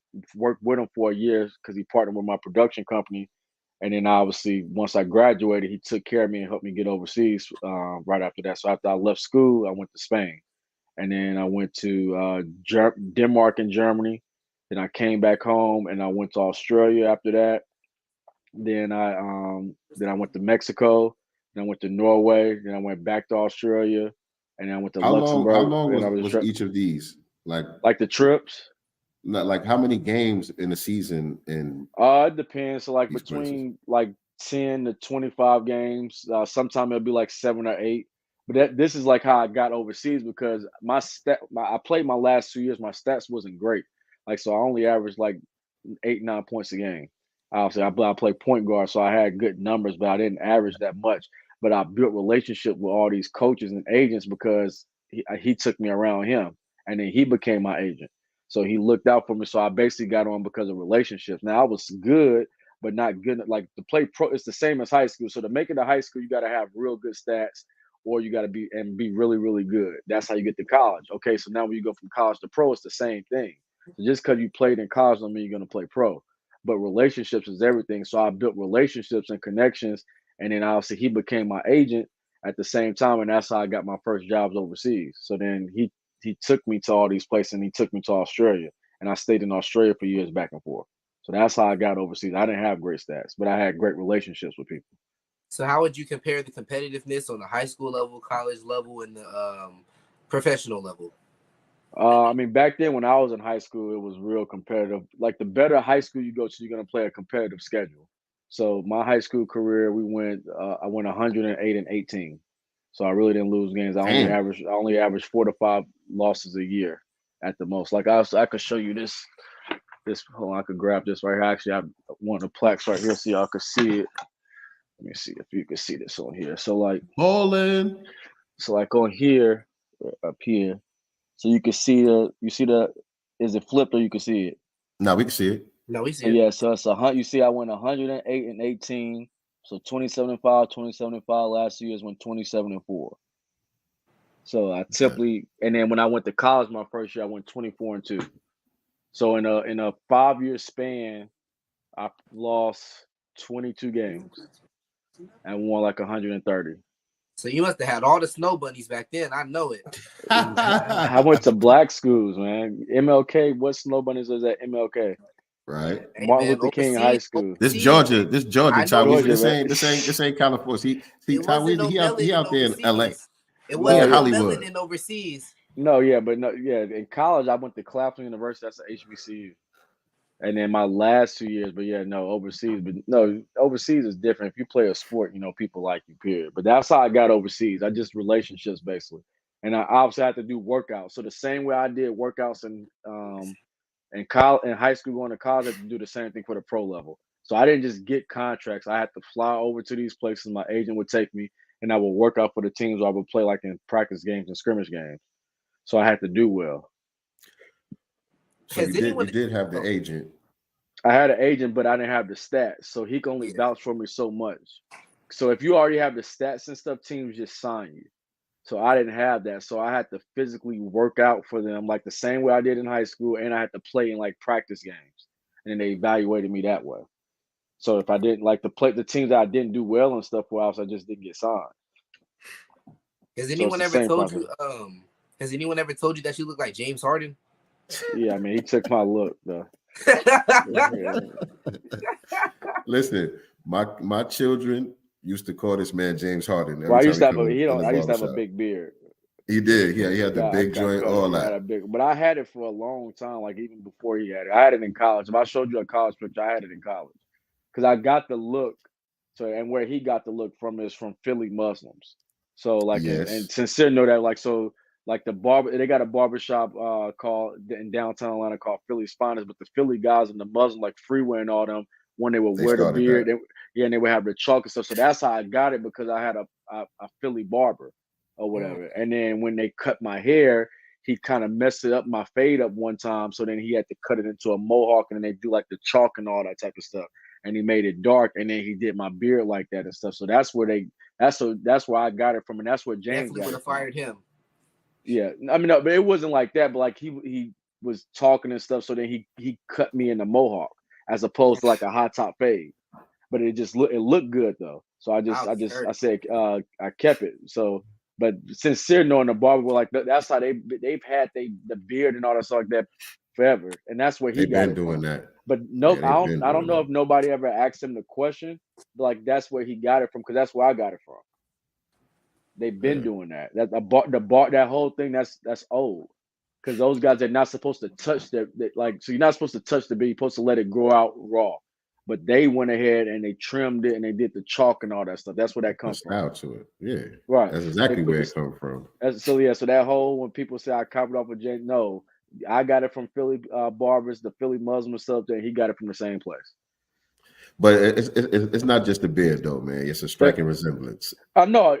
him for a year because he partnered with my production company. And then obviously once I graduated, he took care of me and helped me get overseas right after that. So after I left school, I went to Spain. And then I went to Denmark and Germany. Then I came back home and I went to Australia after that. Then I went to Mexico. Then I went to Norway. Then I went back to Australia, and then I went to Luxembourg. How long was each of these? Like the trips? Like how many games in a season? It depends. So like between like 10 to 25 games. Sometimes it'll be like 7 or 8. But this is like how I got overseas because I played my last 2 years. My stats wasn't great. Like so, I only averaged like 8-9 points a game. Obviously, I played point guard, so I had good numbers, but I didn't average that much. But I built relationship with all these coaches and agents because he took me around him, and then he became my agent. So he looked out for me. So I basically got on because of relationships. Now I was good, but not good. Like to play pro, it's the same as high school. So to make it to high school, you got to have real good stats, or you got to be really, really good. That's how you get to college. Okay, so now when you go from college to pro, it's the same thing. So just because you played in college doesn't mean you're going to play pro. But relationships is everything. So I built relationships and connections. And then obviously he became my agent at the same time. And that's how I got my first jobs overseas. So then he took me to all these places and he took me to Australia. And I stayed in Australia for years back and forth. So that's how I got overseas. I didn't have great stats, but I had great relationships with people. So how would you compare the competitiveness on the high school level, college level, and the professional level? I mean, back then when I was in high school, it was real competitive. Like the better high school you go to, you're going to play a competitive schedule. So my high school career, I went 108-18. So I really didn't lose games. I only averaged 4 to 5 losses a year at the most. Like I could show you this. Hold on, I could grab this right here. Actually, I have one of the plaques right here so y'all could see it. Let me see if you can see this on here. So like bowling. So like on here, up here. So you can see is it flipped or you can see it? No, we can see it. No, we see it. Yeah, so it's you see I went 108-18. So 27-5, 27-5. Last 2 years went 27-4. So I typically, and then when I went to college my first year, I went 24-2. So in a 5-year span, I lost 22 games and won like 130. So you must have had all the snow bunnies back then. I know it. I went to black schools, man. MLK, what snow bunnies was at MLK? Right. Hey, Martin man, Luther King High School. This Georgia, Tyrese. This ain't California. See Tyrese, he out there in LA. It wasn't Hollywood. in overseas. In college I went to Claflin University. That's an HBCU. And then my last 2 years, overseas. But no, overseas is different. If you play a sport, people like you, period. But that's how I got overseas. I just relationships basically. And I obviously had to do workouts. So the same way I did workouts in high school going to college, I had to do the same thing for the pro level. So I didn't just get contracts. I had to fly over to these places. My agent would take me and I would work out for the teams, or I would play like in practice games and scrimmage games. So I had to do well. So you did have the agent. I had an agent, but I didn't have the stats, so he can only vouch for me so much. So if you already have the stats and stuff, teams just sign you. So I didn't have that, so I had to physically work out for them like the same way I did in high school, and I had to play in like practice games, and then they evaluated me that way. So if I didn't like the teams that I didn't do well and stuff, well, I just didn't get signed. Has anyone ever told you? Has anyone ever told you that you look like James Harden? Yeah, I mean, he took my look though. Listen, my children used to call this man James Harden. Well, I used to have a big beard. He did. Yeah, he had the big joint, all that. But I had it for a long time, like even before he had it. I had it in college. If I showed you a college picture, I had it in college because I got the look. So, and where he got the look from is from Philly Muslims. So, like, and Sincere know that, like, so, like the barber, they got a barbershop called in downtown Atlanta called Philly's Finest, but the Philly guys and the Muslim, like Freeway and all them, when they would wear the beard, and they would have the chalk and stuff. So that's how I got it, because I had a Philly barber or whatever. And then when they cut my hair, he kind of messed it up, my fade up one time. So then he had to cut it into a mohawk, and then they do like the chalk and all that type of stuff. And he made it dark, and then he did my beard like that and stuff. So that's where that's where I got it from, and that's where James definitely would have fired him. Yeah, I mean, no, but it wasn't like that. But like he was talking and stuff, so then he cut me in the mohawk as opposed to like a high top fade. But it looked good though. So I said I kept it. So, but Sincere knowing the barber were like, that's how they've had the beard and all that stuff like that forever, and that's where he got been it doing from. that. But no, I don't know if nobody ever asked him the question. But like that's where he got it from, because that's where I got it from. They've been doing that. That whole thing that's old, because those guys are not supposed to touch so you're not supposed to touch the beard. You're supposed to let it grow out raw. But they went ahead and they trimmed it and they did the chalk and all that stuff. That's where that comes from. Out to it, yeah, right. That's exactly where it comes from. So that whole, when people say I copied off of Jay, no, I got it from Philly barbers, the Philly Muslim stuff. There, he got it from the same place. But it's not just the beard though, man. It's a striking resemblance. No,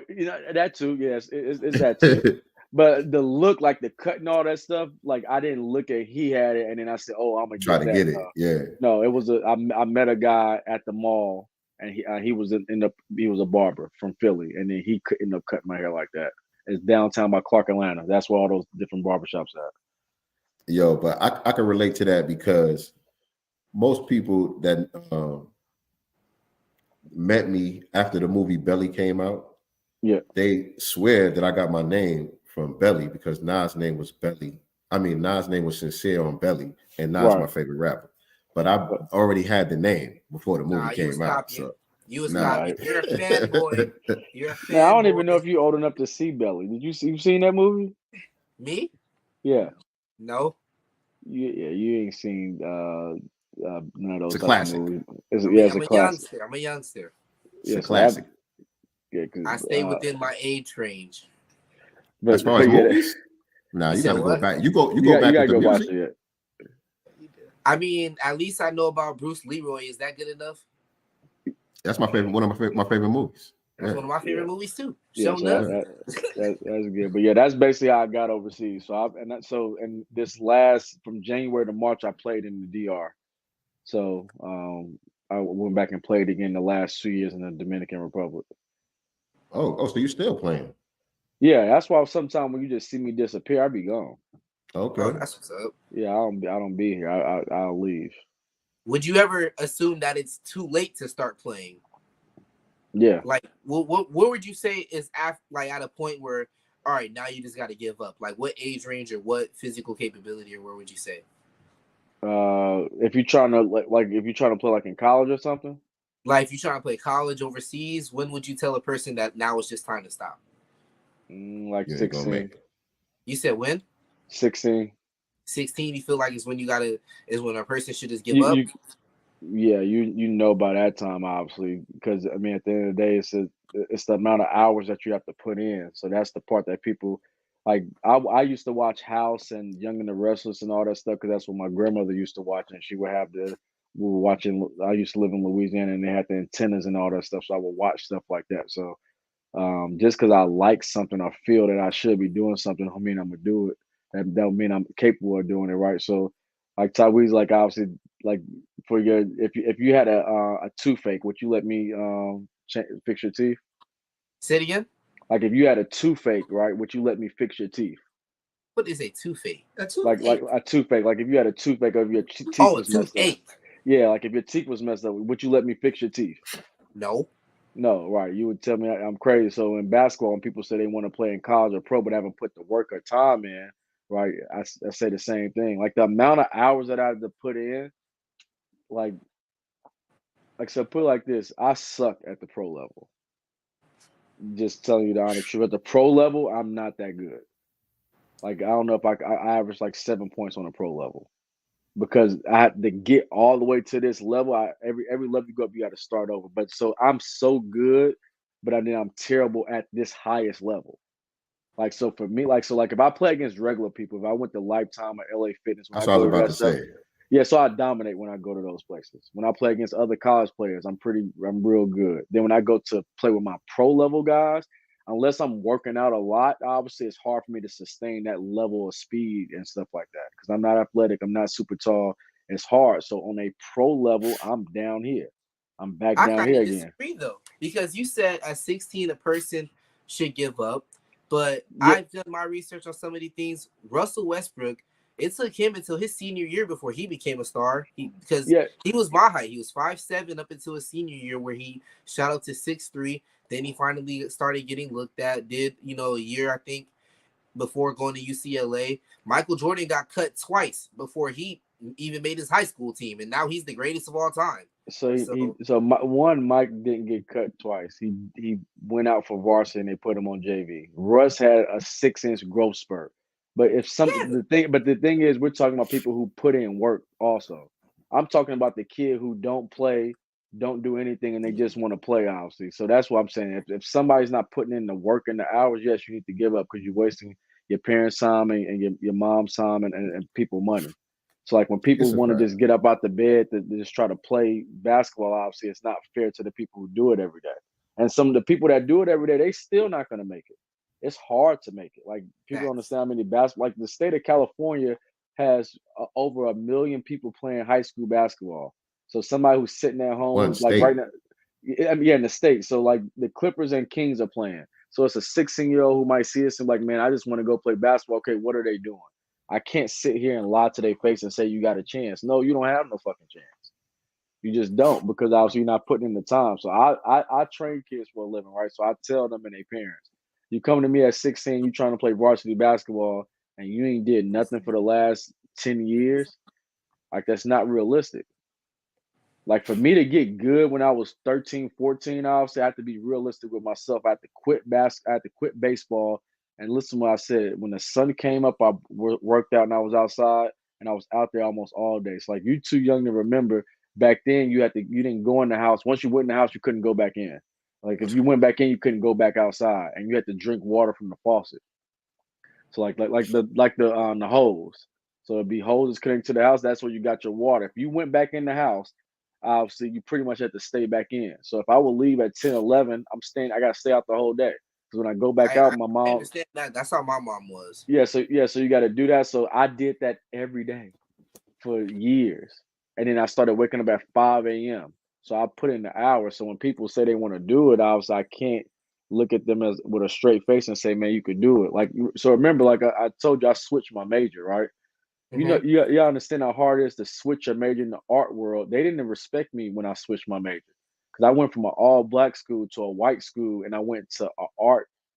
that too. Yes, it's that too. But the look, like the cut and all that stuff, like I didn't look at he had it and then I said, "Oh, I'm gonna try to get it." Yeah. No, it was I met a guy at the mall, and he was a barber from Philly, and then he ended up cutting my hair like that. It's downtown by Clark, Atlanta. That's where all those different barbershops at. Yo, but I can relate to that, because most people that met me after the movie Belly came out, they swear that I got my name from Belly, because Nas' name was Belly. I mean, Nas' name was Sincere on Belly, and Nas my favorite rapper. But I already had the name before the movie came out. So you was copying. You're a fanboy. You're a fanboy. I don't even know if you're old enough to see Belly. Did you seen that movie? Me? Yeah. No. You ain't seen none of those. It's a classic. It's a classic. I'm a youngster. It's a classic. I stay within my age range. But as far as movies, you gotta go back. You go back to the music. Watch it. I mean, at least I know about Bruce Leroy. Is that good enough? That's my favorite. One of my favorite movies. That's one of my favorite movies too. That's good. But yeah, that's basically how I got overseas. So and this from January to March, I played in the DR. So I went back and played again the last 2 years in the Dominican Republic. Oh, so you still playing? Yeah, that's why sometimes when you just see me disappear, I be gone. Okay, that's what's up. Yeah, I don't be here. I'll leave. Would you ever assume that it's too late to start playing? Yeah. Like, what would you say is at a point where, all right, now you just got to give up? Like, what age range or what physical capability, or where would you say? If you're trying to play like in college or something. Like, if you're trying to play college overseas, when would you tell a person that now it's just time to stop? Like 16. You said when? 16. 16. You feel like is when a person should just give up? You know by that time, obviously, because I mean at the end of the day, it's the amount of hours that you have to put in. So that's the part that people like. I used to watch House and Young and the Restless and all that stuff, because that's what my grandmother used to watch, and she would have we were watching. I used to live in Louisiana, and they had the antennas and all that stuff, so I would watch stuff like that. So just because I like something or feel that I should be doing something, don't mean I'm gonna do it. That don't mean I'm capable of doing it, right? So Like Tyrese, like obviously, like for your if you had a toothache, would you let me fix your teeth? Say it again. Like if you had a toothache, right? Would you let me fix your teeth? What is a toothache? A Like toothache. a toothache. Like if you had a toothache or if your teeth Oh, a was messed up. toothache. Yeah, like if your teeth was messed up, would you let me fix your teeth? No. No, right. You would tell me I'm crazy. So in basketball, when people say they want to play in college or pro, but haven't put the work or time in, right? I say the same thing. Like the amount of hours that I had to put in, like so put it like this, I suck at the pro level. Just telling you the honest truth. At the pro level, I'm not that good. Like I don't know if I average like 7 points on a pro level. Because I had to get all the way to this level. Every level you go up, you got to start over. But so I'm so good, but I'm terrible at this highest level. Like so for me, like if I play against regular people, if I went to Lifetime or LA Fitness, when That's I what I was go to about that to stuff, say. yeah. So I dominate when I go to those places. When I play against other college players, I'm real good. Then when I go to play with my pro level guys, unless I'm working out a lot, obviously it's hard for me to sustain that level of speed and stuff like that because I'm not athletic. I'm not super tall. It's hard. So on a pro level, I'm down here. I'm back I down kind here of again. disagree though, because you said at 16 a person should give up, but Yeah. I've done my research on some of these things. Russell Westbrook, it took him until his senior year before he became a star. Because he was my height. He was 5'7" up until his senior year, where he shot up to 6'3". Then he finally started getting looked at. Did a year, I think, before going to UCLA. Michael Jordan got cut twice before he even made his high school team, and now he's the greatest of all time. So Mike didn't get cut twice. He went out for varsity and they put him on JV. Russ had a 6-inch growth spurt. But the thing is, we're talking about people who put in work also. I'm talking about the kid who don't play, don't do anything, and they just want to play, obviously. So that's what I'm saying. If somebody's not putting in the work and the hours, yes, you need to give up because you're wasting your parents' time and your mom's time and people money. So like when people want to just get up out the bed to just try to play basketball, obviously it's not fair to the people who do it every day. And some of the people that do it every day, they still not going to make it. It's hard to make it. Like people don't understand how many basketball. Like the state of California has over 1 million people playing high school basketball. So somebody who's sitting at home, right now, in the state. So like the Clippers and Kings are playing. So it's a 16-year-old who might see this and like, man, I just want to go play basketball. Okay, what are they doing? I can't sit here and lie to their face and say you got a chance. No, you don't have no fucking chance. You just don't because obviously you're not putting in the time. So I train kids for a living, right? So I tell them and their parents, you come to me at 16, you trying to play varsity basketball and you ain't did nothing for the last 10 years. Like that's not realistic. Like for me to get good when I was 13, 14, obviously I have to be realistic with myself. I had to quit I had to quit baseball. And listen to what I said. When the sun came up, I worked out and I was outside and I was out there almost all day. So like you too young to remember back then you didn't go in the house. Once you went in the house, you couldn't go back in. Like if you went back in, you couldn't go back outside and you had to drink water from the faucet. So like the hose. So it'd be hoses connected to the house. That's where you got your water. If you went back in the house, obviously you pretty much had to stay back in. So if I would leave at 10, 11, I got to stay out the whole day. Because when I go back out, my mom. I understand that. That's how my mom was. So you got to do that. So I did that every day for years. And then I started waking up at 5 a.m. So I put in the hours. So when people say they want to do it, obviously I can't look at them as with a straight face and say, man, you could do it. Like, so remember, like I told you, I switched my major, right? You know, you understand how hard it is to switch a major in the art world. They didn't respect me when I switched my major because I went from an all-black school to a white school, and I went to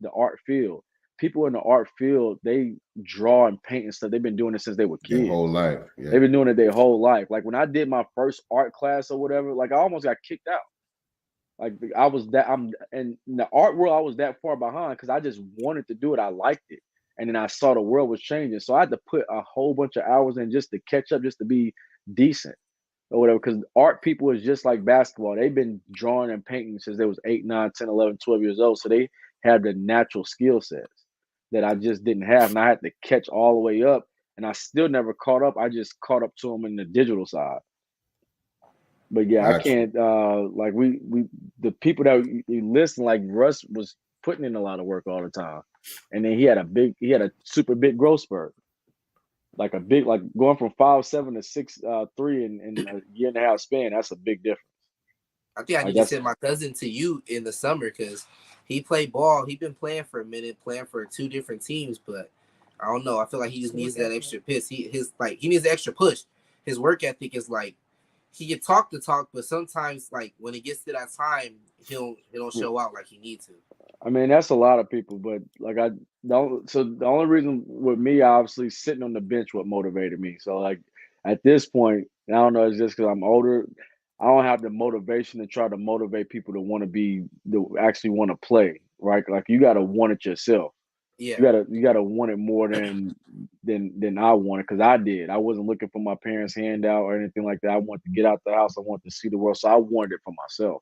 the art field. People in the art field, they draw and paint and stuff. They've been doing it since they were kids. Their whole life. Yeah. They've been doing it their whole life. Like when I did my first art class or whatever, like I almost got kicked out. Like in the art world, I was that far behind because I just wanted to do it. I liked it. And then I saw the world was changing. So I had to put a whole bunch of hours in just to catch up, just to be decent or whatever. Because art people is just like basketball. They've been drawing and painting since they was 8, 9, 10, 11, 12 years old. So they have the natural skill sets that I just didn't have. And I had to catch all the way up. And I still never caught up. I just caught up to them in the digital side. But yeah, I can't like the people that you listen, like Russ was putting in a lot of work all the time. And then he had a super big growth spurt. like a big, like going from 5'7" to 6'3" in a year and a half span. That's a big difference. I think I need to send my cousin to you in the summer because he played ball. He been playing for a minute, playing for 2 different teams, but I don't know. I feel like he just needs that extra piss. He needs the extra push. His work ethic is like he can talk the talk, but sometimes like when it gets to that time, he don't show out like he needs to. I mean, that's a lot of people, but like so the only reason with me, obviously sitting on the bench, what motivated me. So like at this point, I don't know, it's just because I'm older. I don't have the motivation to try to motivate people to want to actually want to play, right? Like you got to want it yourself. Yeah. You gotta want it more than I wanted, because I did. I wasn't looking for my parents' handout or anything like that. I wanted to get out the house. I wanted to see the world. So I wanted it for myself.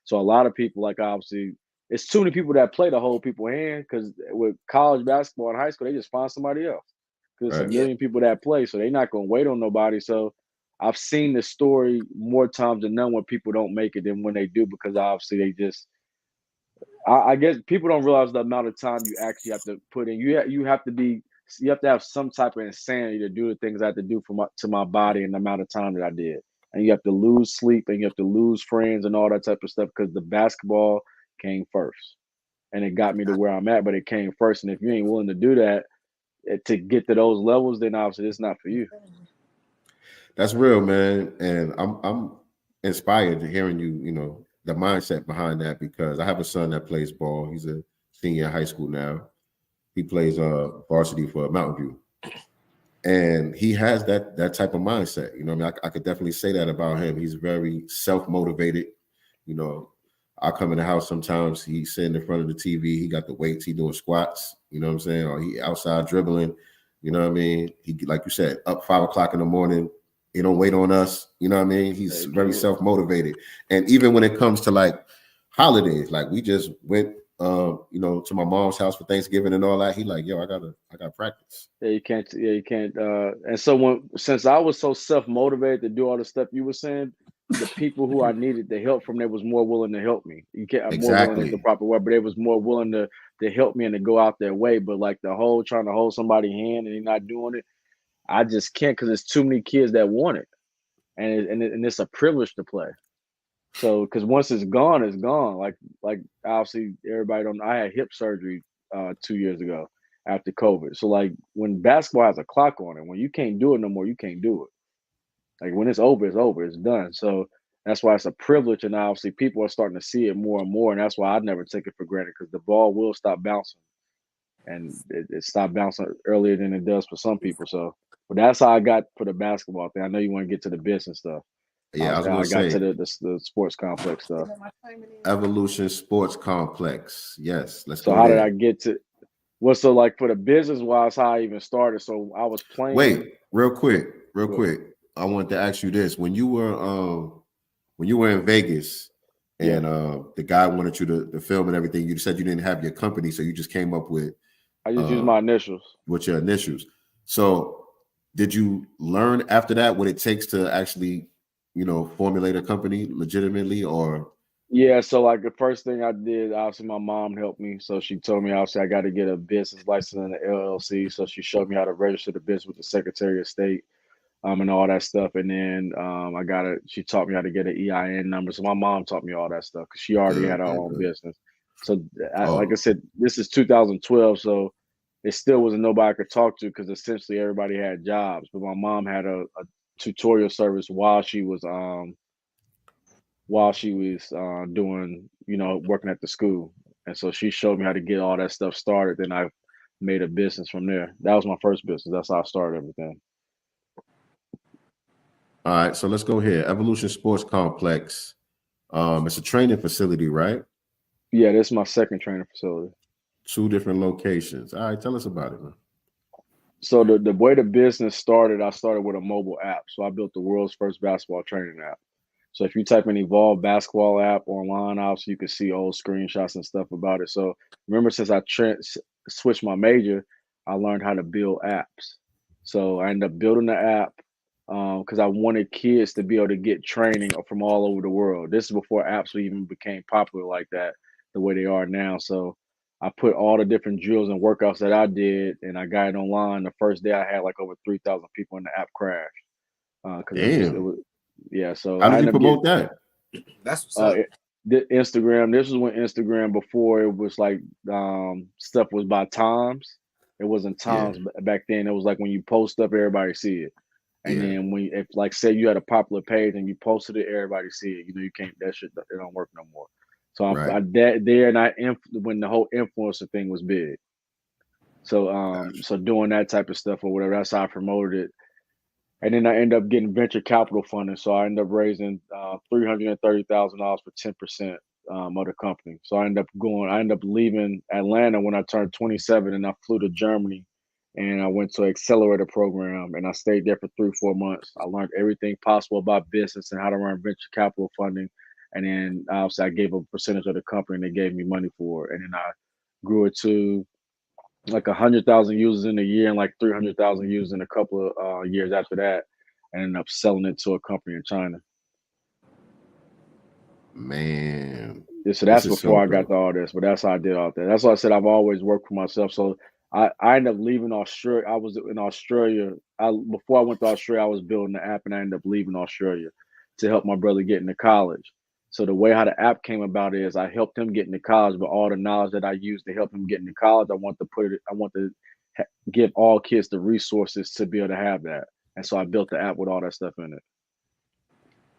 So a lot of people, like obviously, it's too many people that play to hold people hand, because with college basketball in high school, they just find somebody else. Because it's a million people that play, so they're not gonna wait on nobody. So I've seen this story more times than none when people don't make it than when they do, because obviously they just I guess people don't realize the amount of time you actually have to put in. You have to have some type of insanity to do the things I had to do to my body in the amount of time that I did. And you have to lose sleep, and you have to lose friends and all that type of stuff, because the basketball came first, and it got me to where I'm at. But it came first, and if you ain't willing to do that to get to those levels, then obviously it's not for you. That's real, man. And I'm inspired to hearing you, the mindset behind that, because I have a son that plays ball. He's a senior in high school now. He plays varsity for Mountain View. And he has that type of mindset. You know what I mean? I could definitely say that about him. He's very self-motivated. I'll come in the house sometimes, he's sitting in front of the TV, he got the weights, he doing squats, you know what I'm saying? Or he outside dribbling, you know what I mean? He, like you said, up 5 o'clock in the morning, he don't wait on us, you know what I mean? He's very self-motivated. And even when it comes to like holidays, like we just went to my mom's house for Thanksgiving and all that. He like, yo, I gotta practice. Yeah, you can't. And so since I was so self-motivated to do all the stuff you were saying, the people who I needed the help from, they was more willing to help me. You can't more willing in the proper way, but they was more willing to help me and to go out their way. But like the whole trying to hold somebody's hand and they're not doing it, I just can't, because there's too many kids that want it, and it's a privilege to play. So, because once it's gone, it's gone. Like obviously everybody don't. I had hip surgery 2 years ago after COVID. So like when basketball has a clock on it, when you can't do it no more, you can't do it. Like when it's over, it's done. So that's why it's a privilege, and obviously people are starting to see it more and more, and that's why I never take it for granted, because the ball will stop bouncing, and it stopped bouncing earlier than it does for some people. So, but that's how I got for the basketball thing. I know you want to get to the business stuff. Yeah, I got to the sports complex stuff. Evolution Sports Complex. Yes, let's go. So how did I get to? Well, so like for the business wise, how I even started. So I was playing. Wait, real quick. I wanted to ask you this: when you were in Vegas, and the guy wanted you to film and everything, you said you didn't have your company, so you just came up with. I just used my initials. With your initials. So, did you learn after that what it takes to actually, formulate a company legitimately, or? Yeah, so like the first thing I did, obviously my mom helped me. So she told me obviously I got to get a business license in the LLC. So she showed me how to register the business with the Secretary of State, and all that stuff. And then she taught me how to get an EIN number. So my mom taught me all that stuff because she already had her own business. So like I said, this is 2012. So it still wasn't nobody I could talk to, because essentially everybody had jobs. But my mom had a tutorial service while she was doing, working at the school. And so she showed me how to get all that stuff started. Then I made a business from there. That was my first business. That's how I started everything. All right, so let's go here. Evolution Sports Complex. It's a training facility, right? Yeah, this is my second training facility. 2 different locations. All right, tell us about it, man. So the way the business started, I started with a mobile app. So I built the world's first basketball training app. So if you type in Evolve basketball app online, obviously you can see old screenshots and stuff about it. So remember, since I switched my major, I learned how to build apps. So I ended up building the app because I wanted kids to be able to get training from all over the world. This is before apps even became popular like that, the way they are now. So I put all the different drills and workouts that I did, and I got it online. The first day I had like over 3,000 people, and the app crashed because it was yeah. So How I did you ended up promote that? That's what's up. Instagram. This was when Instagram, before it was like stuff was by times. It wasn't times back then. It was like when you post up, everybody see it. And then if like say you had a popular page and you posted it, everybody see it. You can't, that shit, it don't work no more. So when the whole influencer thing was big. So so doing that type of stuff or whatever, that's how I promoted it. And then I ended up getting venture capital funding. So I ended up raising $330,000 for 10% of the company. So I ended up leaving Atlanta when I turned 27, and I flew to Germany, and I went to an accelerator program, and I stayed there for 3-4 months. I learned everything possible about business and how to run venture capital funding. And then obviously I gave a percentage of the company, and they gave me money for it. And then I grew it to like 100,000 users in a year and like 300,000 users in a couple of years after that, and ended up selling it to a company in China. Man, yeah, so that's before I got to all this, but that's how I did all that. That's why I said I've always worked for myself. So I ended up leaving Australia. I was in Australia. Before I went to Australia, I was building the app, and I ended up leaving Australia to help my brother get into college. So the way how the app came about is I helped him get into college, but all the knowledge that I used to help him get into college, I want to give all kids the resources to be able to have that. And so I built the app with all that stuff in it.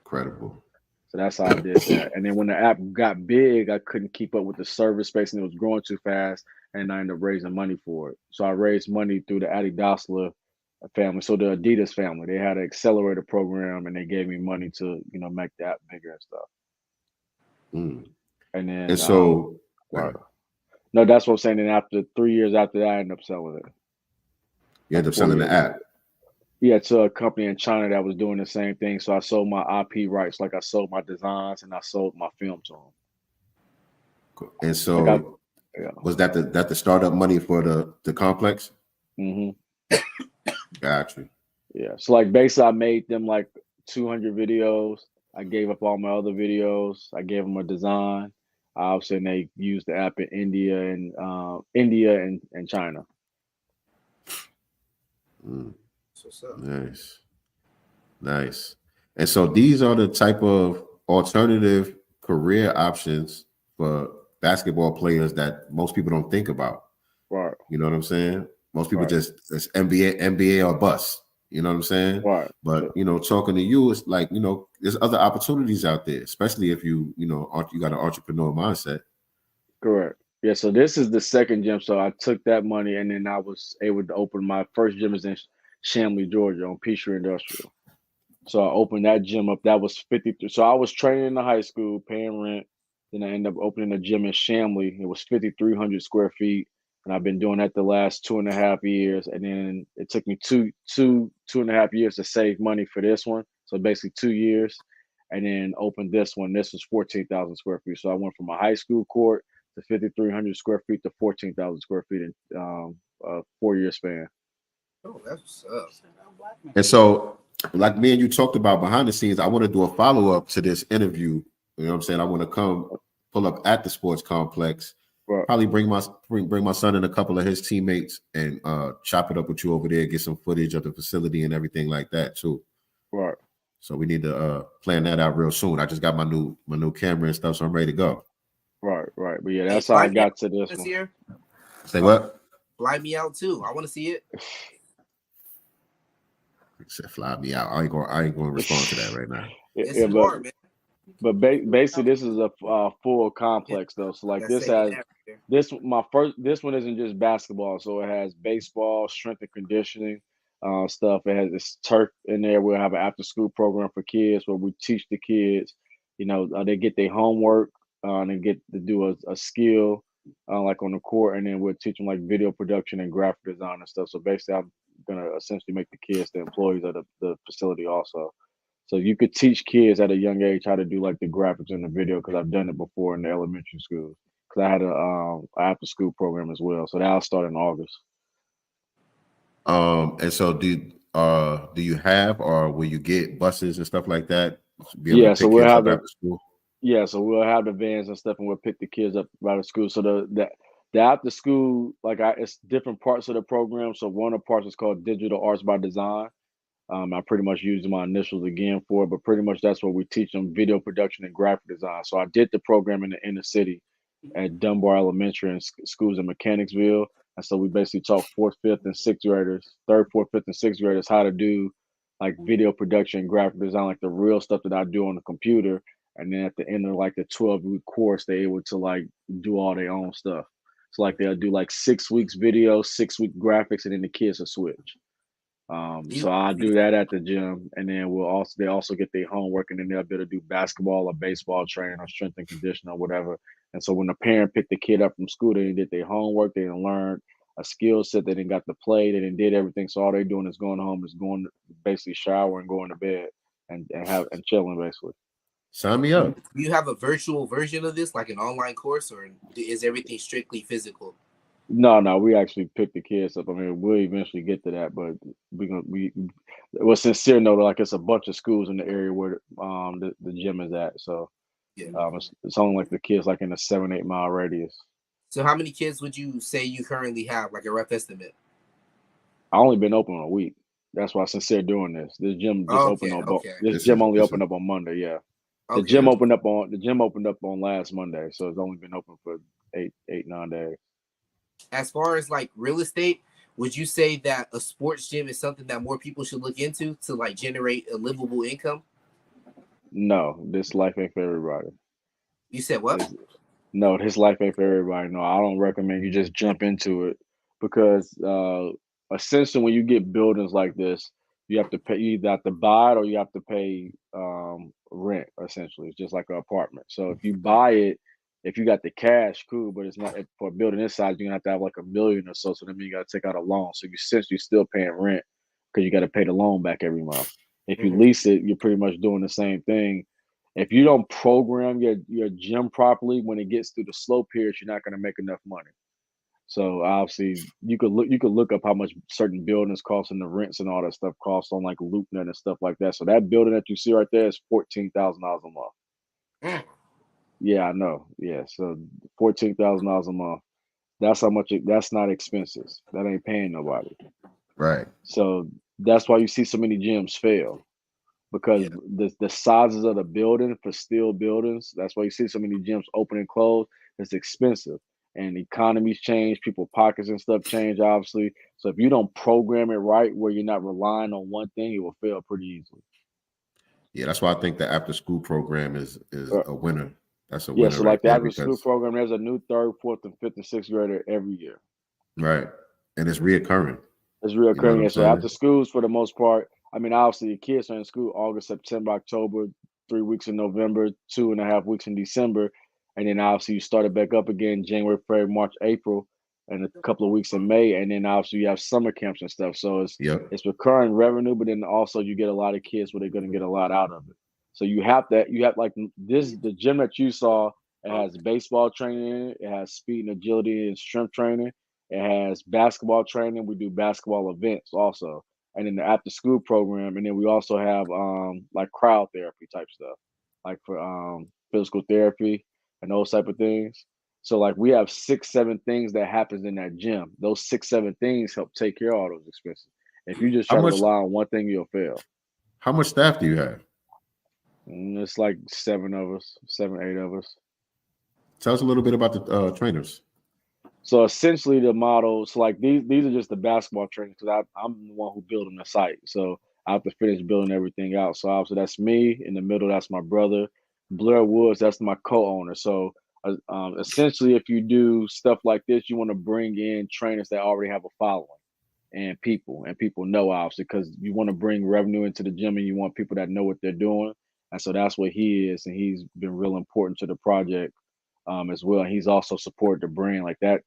Incredible. So that's how I did that. And then when the app got big, I couldn't keep up with the server space, and it was growing too fast, and I ended up raising money for it. So I raised money through the Adidas family. So the Adidas family, they had an accelerator program, and they gave me money to, make the app bigger and stuff. Mm. And then and so no, that's what I'm saying. And after 3 years after that, I ended up selling it. You ended up selling the app? Yeah, to a company in China that was doing the same thing. So I sold my IP rights, like I sold my designs, and I sold my film to them. And so was that the startup money for the complex? Mm-hmm. Got you. Yeah. So like basically I made them like 200 videos. I gave up all my other videos. I gave them a design. Obviously, and they used the app in India and China. Mm. Nice. And so these are the type of alternative career options for basketball players that most people don't think about. Right. You know what I'm saying? Most people it's NBA or bust. You know what I'm saying? Right. But talking to you, it's like, there's other opportunities out there, especially if you got an entrepreneur mindset. Correct. Yeah. So this is the second gym. So I took that money, and then I was able to open my first gym is in Chamblee, Georgia, on Peachtree Industrial. So I opened that gym up. That was 53. So I was training in the high school, paying rent. Then I ended up opening a gym in Chamblee. It was 5,300 square feet. And I've been doing that the last 2.5 years. And then it took me two and a half years to save money for this one. So basically 2 years. And then opened this one. This was 14,000 square feet. So I went from a high school court to 5,300 square feet to 14,000 square feet in a 4-year span. Oh, that's what's up. And so, like me and you talked about behind the scenes, I want to do a follow-up to this interview. You know what I'm saying? I want to come pull up at the sports complex. Right. Probably bring my son and a couple of his teammates and chop it up with you over there, get some footage of the facility and everything like that too. Right. So we need to plan that out real soon. I just got my new camera and stuff, so I'm ready to go. Right. But yeah, that's how I got to this one. Year. Say what? Fly me out too. I want to see it. Said fly me out. I ain't going to respond to that right now. It's hard, man. But basically, this is a full complex though. So like this one isn't just basketball. So it has baseball, strength and conditioning stuff. It has this turf in there. We'll have an after school program for kids where we teach the kids. They get their homework and they get to do a skill like on the court, and then we'll teach them like video production and graphic design and stuff. So basically, I'm gonna essentially make the kids the employees of the facility also. So you could teach kids at a young age how to do like the graphics and the video, because I've done it before in the elementary schools. Because I had a after school program as well. So that'll start in August. And so do you have, or will you get buses and stuff like that? So we'll have after school. Yeah, so we'll have the vans and stuff, and we'll pick the kids up out of school. So the after school, it's different parts of the program. So one of the parts is called Digital Arts by Design. I pretty much used my initials again for it, but pretty much that's what we teach them: video production and graphic design. So I did the program in the inner city at Dunbar Elementary and schools in Mechanicsville. And so we basically taught fourth, fifth, and sixth graders, third, fourth, fifth, and sixth graders how to do like video production and graphic design, like the real stuff that I do on the computer. And then at the end of like the 12-week course, they're able to like do all their own stuff. So like they'll do like 6 weeks video, 6-week graphics, and then the kids will switch. So I do that at the gym, and then they also get their homework, and then they'll be able to do basketball or baseball training or strength and conditioning or whatever. And so when the parent picked the kid up from school, they did their homework, they didn't learn a skill set, they didn't got to play, they didn't did everything. So all they're doing is going home, is going to basically shower and going to bed and chilling basically. Sign me up. Do you have a virtual version of this, like an online course, or is everything strictly physical? No, we actually pick the kids up. I mean, we'll eventually get to that, but well, Sincere though, like it's a bunch of schools in the area where the gym is at. So it's only like the kids like in a 7-8 mile radius. So how many kids would you say you currently have, like a rough estimate? I only been open a week. That's why Sincere doing this. This gym just opened on this gym only opened up on Monday. Yeah, the gym opened up on last Monday, so it's only been open for 8-9 days. As far as like real estate, would you say that a sports gym is something that more people should look into to like generate a livable income? No, this life ain't for everybody. You said what? No, this life ain't for everybody. No, I don't recommend you just jump into it, because essentially when you get buildings like this, you have to pay. You either have to buy it or you have to pay rent. Essentially, it's just like an apartment. So if you buy it, if you got the cash, cool, but it's not for a building this size. You're gonna have to have like $1 million or so. So that means you gotta take out a loan. So you essentially still paying rent because you got to pay the loan back every month. If you lease it, you're pretty much doing the same thing. If you don't program your gym properly, when it gets through the slow periods, you're not gonna make enough money. So obviously, you could look up how much certain buildings cost and the rents and all that stuff costs on like LoopNet and stuff like that. So that building that you see right there is $14,000 a month. Yeah, I know. Yeah, so $14,000 a month. That's how much. That's not expenses. That ain't paying nobody. Right. So that's why you see so many gyms fail, because the sizes of the building for steel buildings. That's why you see so many gyms open and close. It's expensive, and economies change. People pockets and stuff change, obviously. So if you don't program it right, where you're not relying on one thing, it will fail pretty easily. Yeah, that's why I think the after school program is a winner. That's a winner. Yeah, so like the after school program, there's a new 3rd, 4th, and 5th and 6th grader every year. Right, and it's reoccurring. It's reoccurring. You know so after schools, for the most part, I mean, obviously the kids are in school August, September, October, 3 weeks in November, 2.5 weeks in December, and then obviously you start it back up again January, February, March, April, and a couple of weeks in May, and then obviously you have summer camps and stuff. So it's recurring revenue, but then also you get a lot of kids where they're going to get a lot out of it. So you have like this, the gym that you saw, it has baseball training in it. It has speed and agility and strength training. It has basketball training. We do basketball events also. And then the after school program. And then we also have like crowd therapy type stuff, like for physical therapy and those type of things. So like we have 6-7 things that happens in that gym. Those 6-7 things help take care of all those expenses. If you just try to rely on one thing, you'll fail. How much staff do you have? It's like 7 of us, 7-8 of us. Tell us a little bit about the trainers. So essentially the model, so like these are just the basketball trainers, because I'm the one who building the site. So I have to finish building everything out. So obviously that's me. In the middle, that's my brother. Blair Woods, that's my co-owner. So essentially, if you do stuff like this, you want to bring in trainers that already have a following and people know, obviously, because you want to bring revenue into the gym and you want people that know what they're doing. And so that's what he is. And he's been real important to the project as well. And he's also supported the brand. Like that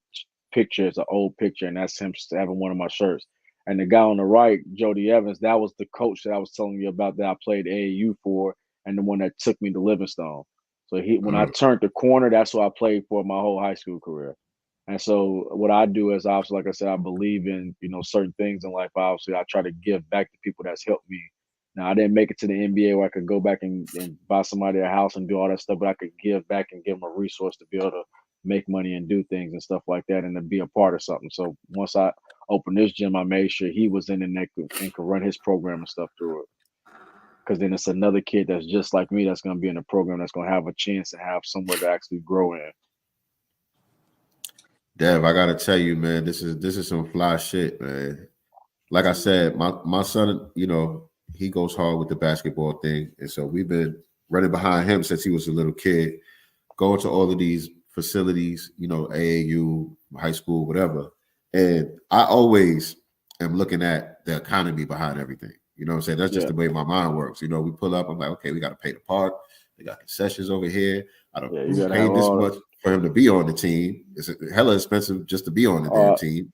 picture is an old picture, and that's him having one of my shirts. And the guy on the right, Jody Evans, that was the coach that I was telling you about that I played AAU for, and the one that took me to Livingstone. So when I turned the corner, that's what I played for my whole high school career. And so what I do is, obviously, like I said, I believe in, certain things in life. Obviously, I try to give back to people that's helped me. Now, I didn't make it to the NBA where I could go back and buy somebody a house and do all that stuff, but I could give back and give them a resource to be able to make money and do things and stuff like that, and to be a part of something. So once I opened this gym, I made sure he was in the neck and could run his program and stuff through it. Because then it's another kid that's just like me that's going to be in the program that's going to have a chance to have somewhere to actually grow in. Dev, I gotta tell you, man, this is some fly shit, man. Like I said, my son, you know, he goes hard with the basketball thing, and so we've been running behind him since he was a little kid, going to all of these facilities, you know, AAU, high school, whatever. And I always am looking at the economy behind everything. You know what I'm saying? That's just the way my mind works. You know, we pull up, I'm like, okay, we got to pay the park. They got concessions over here. I don't pay this much for him to be on the team. It's hella expensive just to be on the damn team.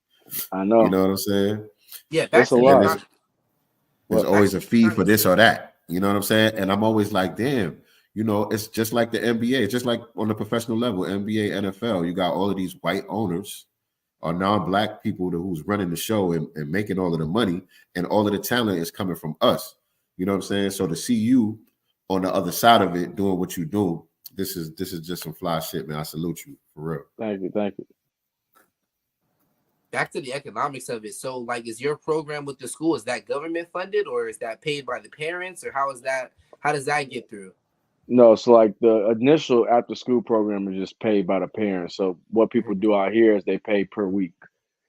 I know. You know what I'm saying? Yeah, that's a lot. There's always a fee for this or that. You know what I'm saying? And I'm always like, damn, you know, it's just like the NBA. It's just like on the professional level, NBA, NFL. You got all of these white owners or non-black people who's running the show and making all of the money, and all of the talent is coming from us. You know what I'm saying? So to see you on the other side of it doing what you do, this is just some fly shit, man. I salute you for real. Thank you. Back to the economics of it. So, like, is your program with the school, is that government funded, or is that paid by the parents, or how does that get through? No, so like the initial after school program is just paid by the parents. So what people do out here is they pay per week.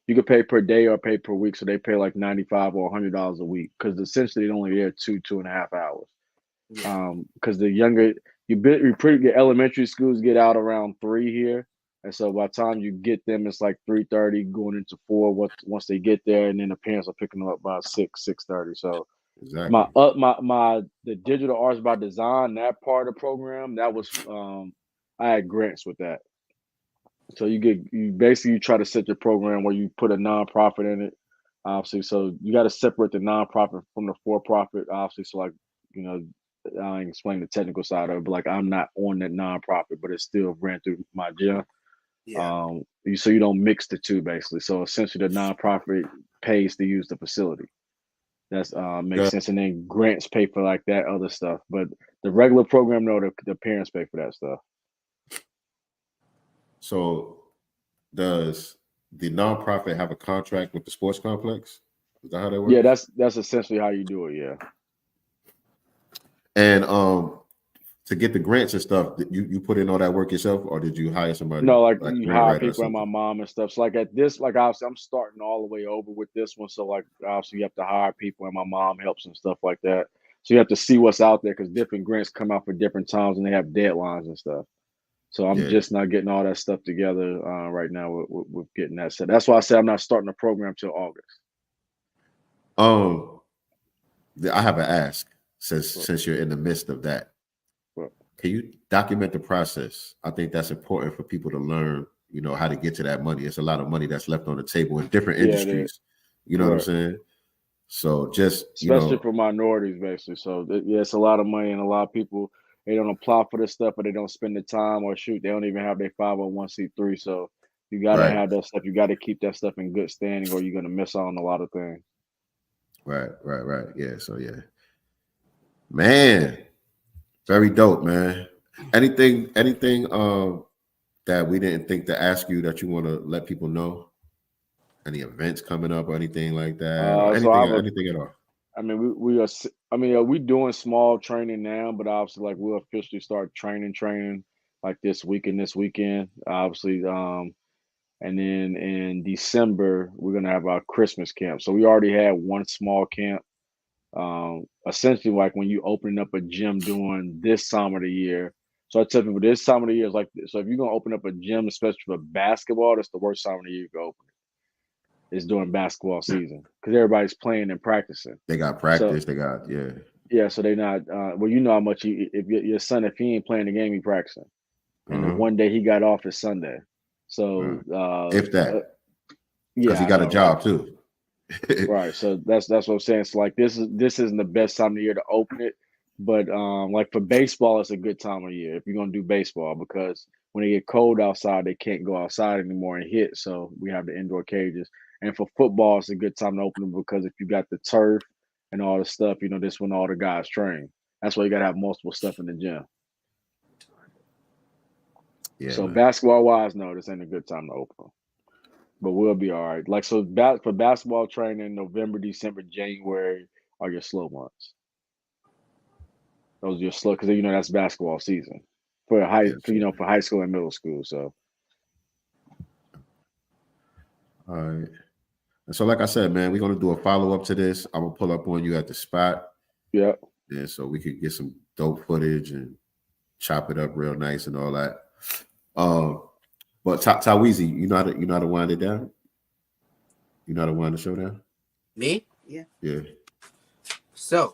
You can pay per day or pay per week. So they pay like $95 or $100 a week, because essentially they're only there 2.5 hours. Because the younger the elementary schools get out around 3 here. And so by the time you get them, it's like 3:30 going into 4 once they get there, and then the parents are picking them up by 6:30. So exactly. The digital arts by design, that part of the program, that was I had grants with that. So you basically try to set your program where you put a nonprofit in it, obviously. So you got to separate the nonprofit from the for-profit, obviously. So like, you know, I ain't explain the technical side of it, but like I'm not on that nonprofit, but it's still ran through my gym. Yeah. So you don't mix the two, basically. So essentially the nonprofit pays to use the facility. That's makes sense. And then grants pay for like that other stuff. But the regular program, no, the parents pay for that stuff. So does the nonprofit have a contract with the sports complex? Is that how that works? Yeah, that's essentially how you do it, yeah. And to get the grants and stuff, you put in all that work yourself, or did you hire somebody? No, like you hire people and my mom and stuff. So like at this, like obviously I'm starting all the way over with this one. So like obviously you have to hire people and my mom helps and stuff like that. So you have to see what's out there, because different grants come out for different times and they have deadlines and stuff. So I'm just not getting all that stuff together right now with getting that set. That's why I said I'm not starting the program till August. I have an ask since you're in the midst of that. Can you document the process? I think that's important for people to learn, you know, how to get to that money. It's a lot of money that's left on the table in different industries. You know what I'm saying? So just, especially for minorities, basically. So it's a lot of money, and a lot of people, they don't apply for this stuff, but they don't spend the time, or shoot, they don't even have their 501c3. So you got to have that stuff. You got to keep that stuff in good standing, or you're going to miss out on a lot of things. Right. Yeah. So yeah, man, very dope, man. Anything that we didn't think to ask you that you want to let people know? Any events coming up or anything like that? Or anything at all? I mean, we doing small training now, but obviously, like, we'll officially start training like this weekend, obviously. And then in December, we're gonna have our Christmas camp. So we already had one small camp. Essentially, like when you open up a gym during this time of the year. So I tell people this time of the year is like, so if you're gonna open up a gym, especially for basketball, that's the worst time of the year you can open it. It's during basketball season, because everybody's playing and practicing. They got practice. Yeah. So they not. Well, you know how much if your son, if he ain't playing the game, he practicing. And the one day he got off is Sunday. So if that, because he got a job too. Right. So that's what I'm saying. So like this isn't the best time of the year to open it, but like for baseball, it's a good time of year if you're gonna do baseball, because when it get cold outside, they can't go outside anymore and hit. So we have the indoor cages. And for football, it's a good time to open them, because if you got the turf and all the stuff, you know, this when all the guys train. That's why you gotta have multiple stuff in the gym. Yeah, So man. basketball wise, no, this ain't a good time to open. But we'll be all right. Like so, for basketball training, November, December, January are your slow months. Those are your slow because that's basketball season for for high school and middle school. So, all right. And so, like I said, man, we're gonna do a follow up to this. I'm gonna pull up on you at the spot. Yeah. And so we could get some dope footage and chop it up real nice and all that. But Taweezy, you know how to wind it down? You know how to wind the show down? Me? Yeah. Yeah. So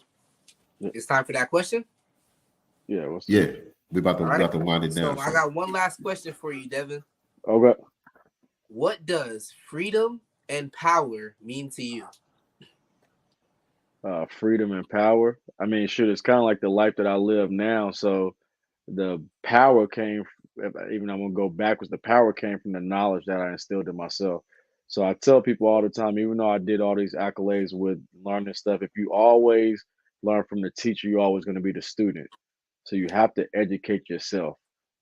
it's time for that question. Yeah. We about to wind it down. So I got one last question for you, Devin. Okay. What does freedom and power mean to you? Freedom and power. I mean, shoot, it's kind of like the life that I live now. So the power came, even I'm gonna go backwards. The power came from the knowledge that I instilled in myself. So I tell people all the time, even though I did all these accolades with learning stuff, if you always learn from the teacher, you're always going to be the student. So you have to educate yourself.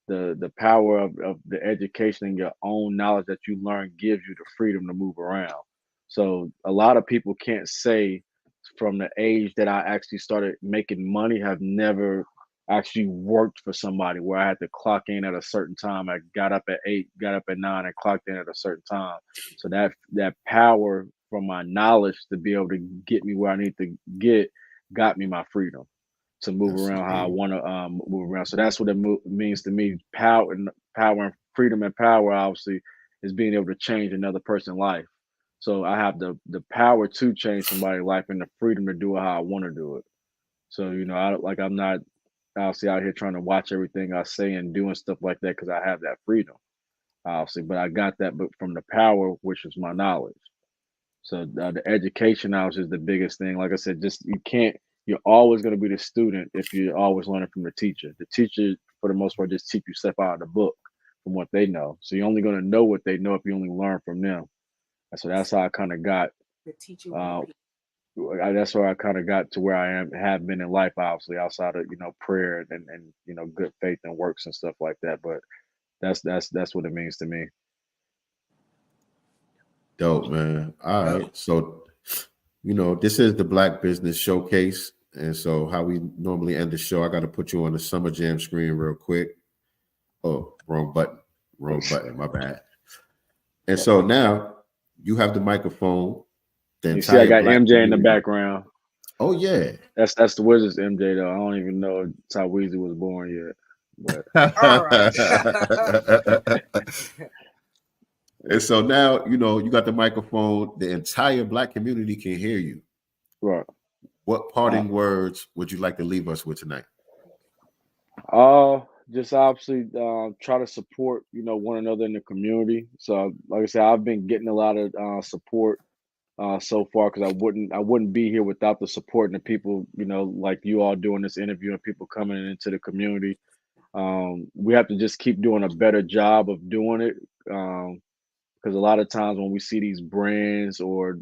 The power of the education and your own knowledge that you learn gives you the freedom to move around. So a lot of people can't say from the age that I actually started making money have never actually worked for somebody where I had to clock in at a certain time. I got up at 8, got up at 9, and clocked in at a certain time. So that power from my knowledge to be able to get me where I need to get got me my freedom to move around how I want to move around. So that's what it means to me. Power and freedom and power obviously is being able to change another person's life. So I have the power to change somebody's life and the freedom to do it how I want to do it. So I'm not obviously out here trying to watch everything I say and doing stuff like that because I have that freedom, obviously. But I got that from the power, which is my knowledge. So the education obviously is the biggest thing. Like I said, you're always going to be the student if you're always learning from the teacher. The teacher, for the most part, just teach you stuff out of the book from what they know. So you're only going to know what they know if you only learn from them. And so that's how I kind of got. That's where I kind of got to where I have been in life, obviously, outside of prayer and good faith and works and stuff like that. But that's what it means to me. Dope, man. All right. So, this is the Black Business Showcase. And so how we normally end the show, I got to put you on the Summer Jam screen real quick. Oh, wrong button, my bad. And so now you have the microphone. You see, I got MJ in the background. Oh yeah, that's the Wizards MJ though. I don't even know if Taweezy was born yet. But all right. And so now you got the microphone. The entire Black community can hear you. Right. What parting words would you like to leave us with tonight? Just obviously try to support one another in the community. So like I said, I've been getting a lot of support so far because I wouldn't be here without the support and the people like you all doing this interview and people coming into the community. We have to just keep doing a better job of doing it because a lot of times when we see these brands or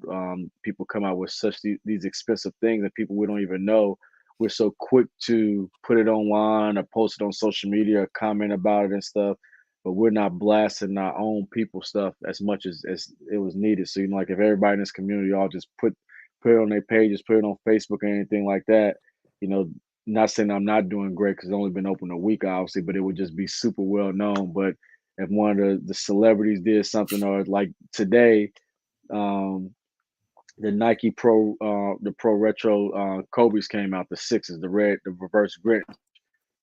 people come out with these expensive things and people we don't even know, we're so quick to put it online or post it on social media or comment about it and stuff, but we're not blasting our own people stuff as much as it was needed. So like if everybody in this community all just put it on their pages, put it on Facebook or anything like that, not saying I'm not doing great because it's only been open a week, obviously, but it would just be super well known. But if one of the celebrities did something, or like today, the Nike the Pro Retro Kobe's came out, the 6s, the reverse grit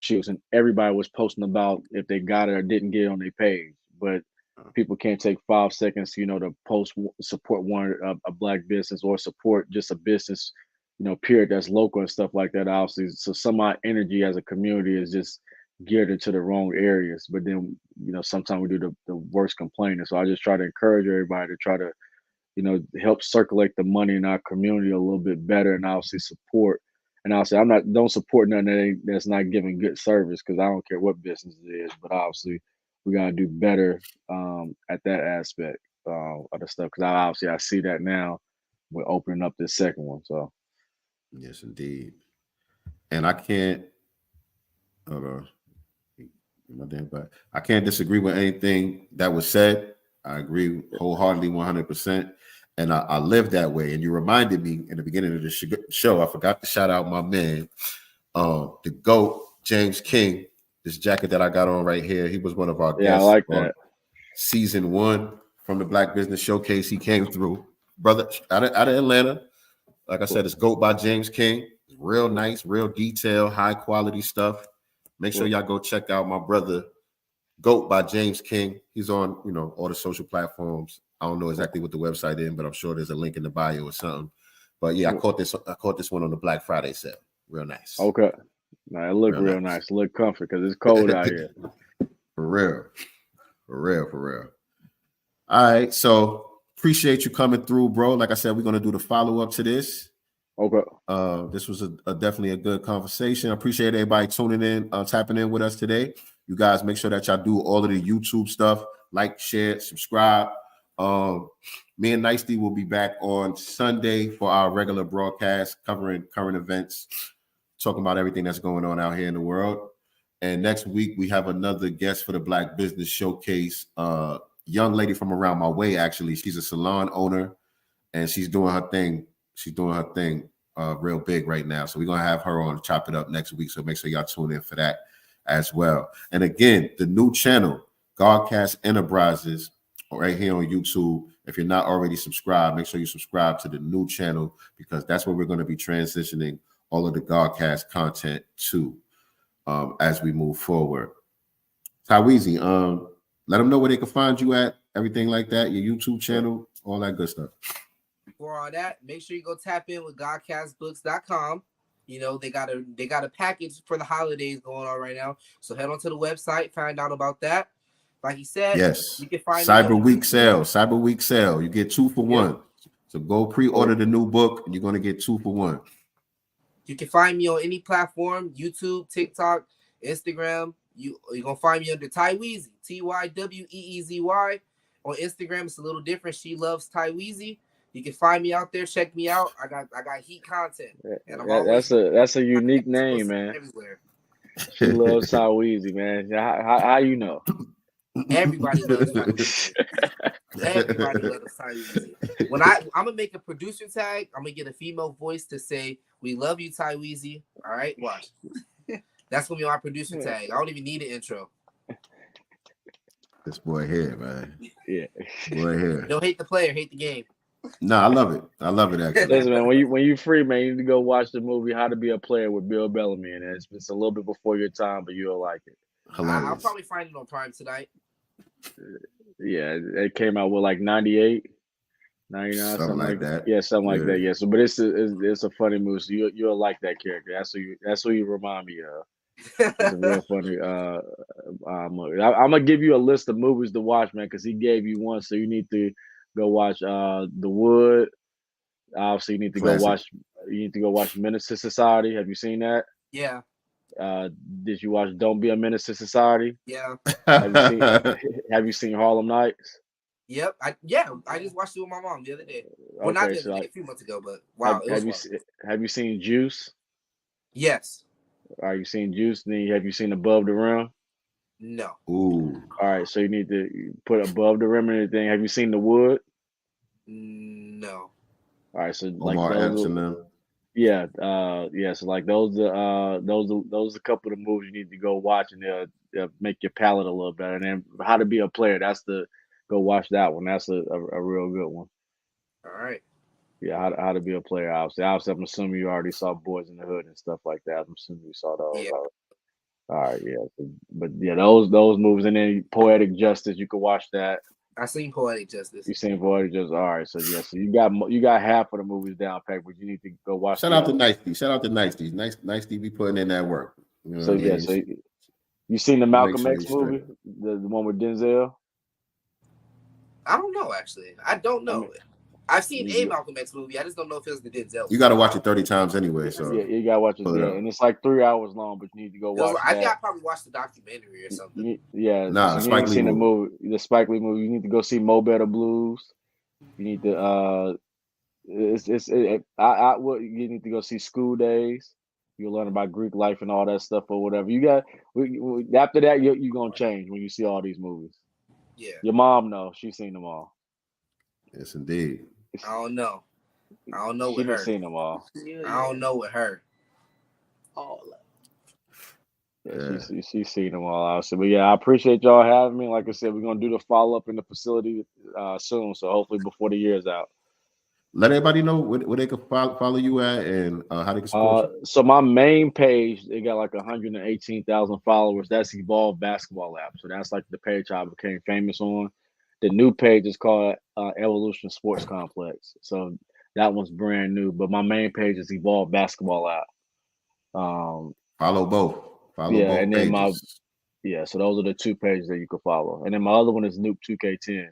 shoes, and everybody was posting about if they got it or didn't get it on their page. But people can't take 5 seconds, to post support a Black business or support just a business, period, that's local and stuff like that, obviously. So some of my energy as a community is just geared into the wrong areas. But then, sometimes we do the worst complaining. So I just try to encourage everybody to try to, help circulate the money in our community a little bit better and obviously support. And obviously don't support nothing that's not giving good service because I don't care what business it is, but obviously we got to do better at that aspect of the stuff because I see that now we're opening up this second one. So yes, indeed. And I can't But I can't disagree with anything that was said. I agree wholeheartedly, 100%. And I live that way. And you reminded me in the beginning of the show, I forgot to shout out my man, the GOAT, James King. This jacket that I got on right here, he was one of our guests. I like that. Season 1 from the Black Business Showcase. He came through. Brother, out of Atlanta. Like I said, it's GOAT by James King. Real nice, real detailed, high quality stuff. Make sure y'all go check out my brother, GOAT by James King. He's on, all the social platforms. I don't know exactly what the website is, but I'm sure there's a link in the bio or something. But yeah, I caught this one on the Black Friday sale. Real nice. Okay. Now it look real nice. Look comfy because it's cold out here. For real. All right. So appreciate you coming through, bro. Like I said, we're gonna do the follow-up to this. Okay. This was definitely a good conversation. I appreciate everybody tuning in, tapping in with us today. You guys make sure that y'all do all of the YouTube stuff, like, share, subscribe. Me and Nyctee will be back on Sunday for our regular broadcast covering current events, talking about everything that's going on out here in the world. And next week we have another guest for the Black Business Showcase. Young lady from around my way, actually. She's a salon owner and she's doing her thing. Real big right now. So we're going to have her on Chop It Up next week. So make sure y'all tune in for that as well. And again, the new channel, GodCast Enterprises, right here on YouTube. If you're not already subscribed, make sure you subscribe to the new channel because that's where we're going to be transitioning all of the GodCast content to as we move forward. Tyweezy, let them know where they can find you at, everything like that, your YouTube channel, all that good stuff. For all that, make sure you go tap in with godcastbooks.com. They got a package for the holidays going on right now. So head on to the website, find out about that. Like he said, yes, you can find Cyber Week sale. You get 2 for 1. So go pre-order the new book, and you're going to get 2 for 1. You can find me on any platform: YouTube, TikTok, Instagram. You're gonna find me under Tyweezy, Tyweezy. On Instagram, it's a little different. She loves Tyweezy. You can find me out there. Check me out. I got heat content, and that's a unique name, man. Everywhere. She loves Tyweezy, man. How you know? Everybody loves Tyweezy. Everybody loves Tyweezy. When I'm gonna make a producer tag, I'm gonna get a female voice to say, "We love you, Tyweezy." All right, watch. That's gonna be my producer tag. I don't even need an intro. This boy here, man. Yeah, boy here. Don't hate the player, hate the game. No, I love it. Actually. Listen, man, when you free, man, you need to go watch the movie How to Be a Player with Bill Bellamy, and it's a little bit before your time, but you'll like it. I'll probably find it on Prime tonight. Yeah, it came out with like 98, 99, something like that. Yeah, something like that. Yeah, so but it's a funny movie. So you'll like that character. That's who you remind me of. It's a real funny movie. I'm gonna give you a list of movies to watch, man, because he gave you one, so you need to go watch The Wood. Obviously, you need to go watch Menace to Society. Have you seen that? Yeah. Did you watch Don't Be a Menace to Society? Yeah. Have you seen Harlem Nights? Yep. I just watched it with my mom the other day. Well, not the other day, a few months ago, but wow. Have you seen Juice? Yes. Are you seen Juice? Then have you seen Above the Rim? No. Ooh. All right, so you need to put Above the Rim and everything. Have you seen The Wood? No. All right, so Omar Epps and them. Yeah, so like those are a couple of the movies you need to go watch, and they'll make your palate a little better. And then How to Be a Player, go watch that one. That's a real good one. All right. Yeah, how to Be a Player. Obviously, I'm assuming you already saw Boys in the Hood and stuff like that. I'm assuming you saw those. Yeah. All right, yeah. But yeah, those movies, and then Poetic Justice, you can watch that. I seen Poetic Justice. You seen Poetic Justice? All right, so yeah, so you got half of the movies down packed, but you need to go watch. Shout out to Nyctee. Nyctee be putting in that work. You know so yeah, so you seen the Malcolm X movie, the one with Denzel? I don't know, actually. I don't know. I've seen a Malcolm X movie. I just don't know if it was the Denzel. You got to watch it 30 times anyway. So yeah, you got to watch it. Yeah, and it's like 3 hours long, but you need to go watch. I think I probably watched the documentary or something. Spike Lee movie. The Spike Lee movie. You need to go see Mo Better Blues. You need to you need to go see School Days. You'll learn about Greek life and all that stuff or whatever. You got after that, you're gonna change when you see all these movies. Yeah. Your mom knows. She's seen them all. Yes, indeed. I don't know She's with her. seen them all. I don't know with her. Yeah, she's seen them all out. So, but yeah, I appreciate y'all having me. Like I said, we're gonna do the follow up in the facility soon. So hopefully before the year's out. Let everybody know where they can follow you at and how they can support you. So my main page, they got like 118,000 followers. That's Evolve Basketball App. So that's like the page I became famous on. The new page is called Evolution Sports Complex. So that one's brand new. But my main page is Evolve Basketball App. Follow both. Follow both and then pages. So those are the two pages that you can follow. And then my other one is Noob 2K10.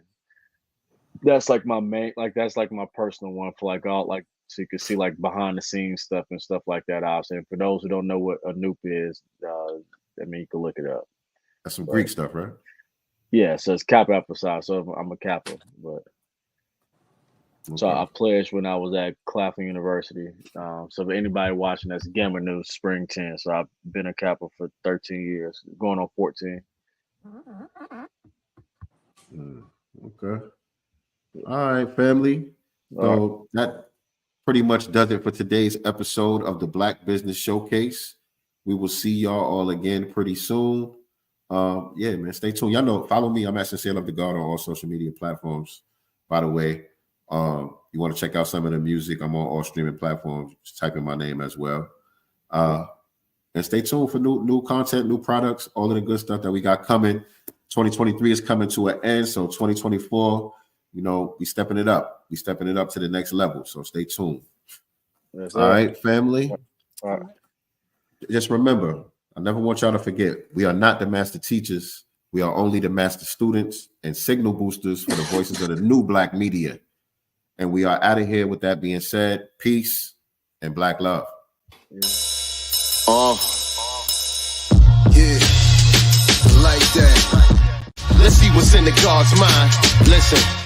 That's like my main, like that's like my personal one for like all like so you can see like behind the scenes stuff and stuff like that. Obviously, and for those who don't know what a Noop is, I mean you can look it up. That's some Greek stuff, right? Yeah, so it's Kappa Alpha Psi. So I'm a Kappa, but so I pledged when I was at Claflin University. So for anybody watching, that's Gamma News Spring 10. So I've been a Kappa for 13 years, going on 14. Okay. All right, family. So that pretty much does it for today's episode of the Black Business Showcase. We will see y'all all again pretty soon. Yeah, man, stay tuned. Y'all know, follow me. I'm at Sincere Love the God on all social media platforms. By the way, you want to check out some of the music, I'm on all streaming platforms. Just type in my name as well. And stay tuned for new content, new products, all of the good stuff that we got coming. 2023 is coming to an end, so 2024. We stepping it up. We stepping it up to the next level. So stay tuned. All right, family. All right. Just remember, I never want y'all to forget, we are not the master teachers. We are only the master students and signal boosters for the voices of the new Black media. And we are out of here. With that being said, peace and Black love. Yeah, like that. Let's see what's in the God's mind. Listen.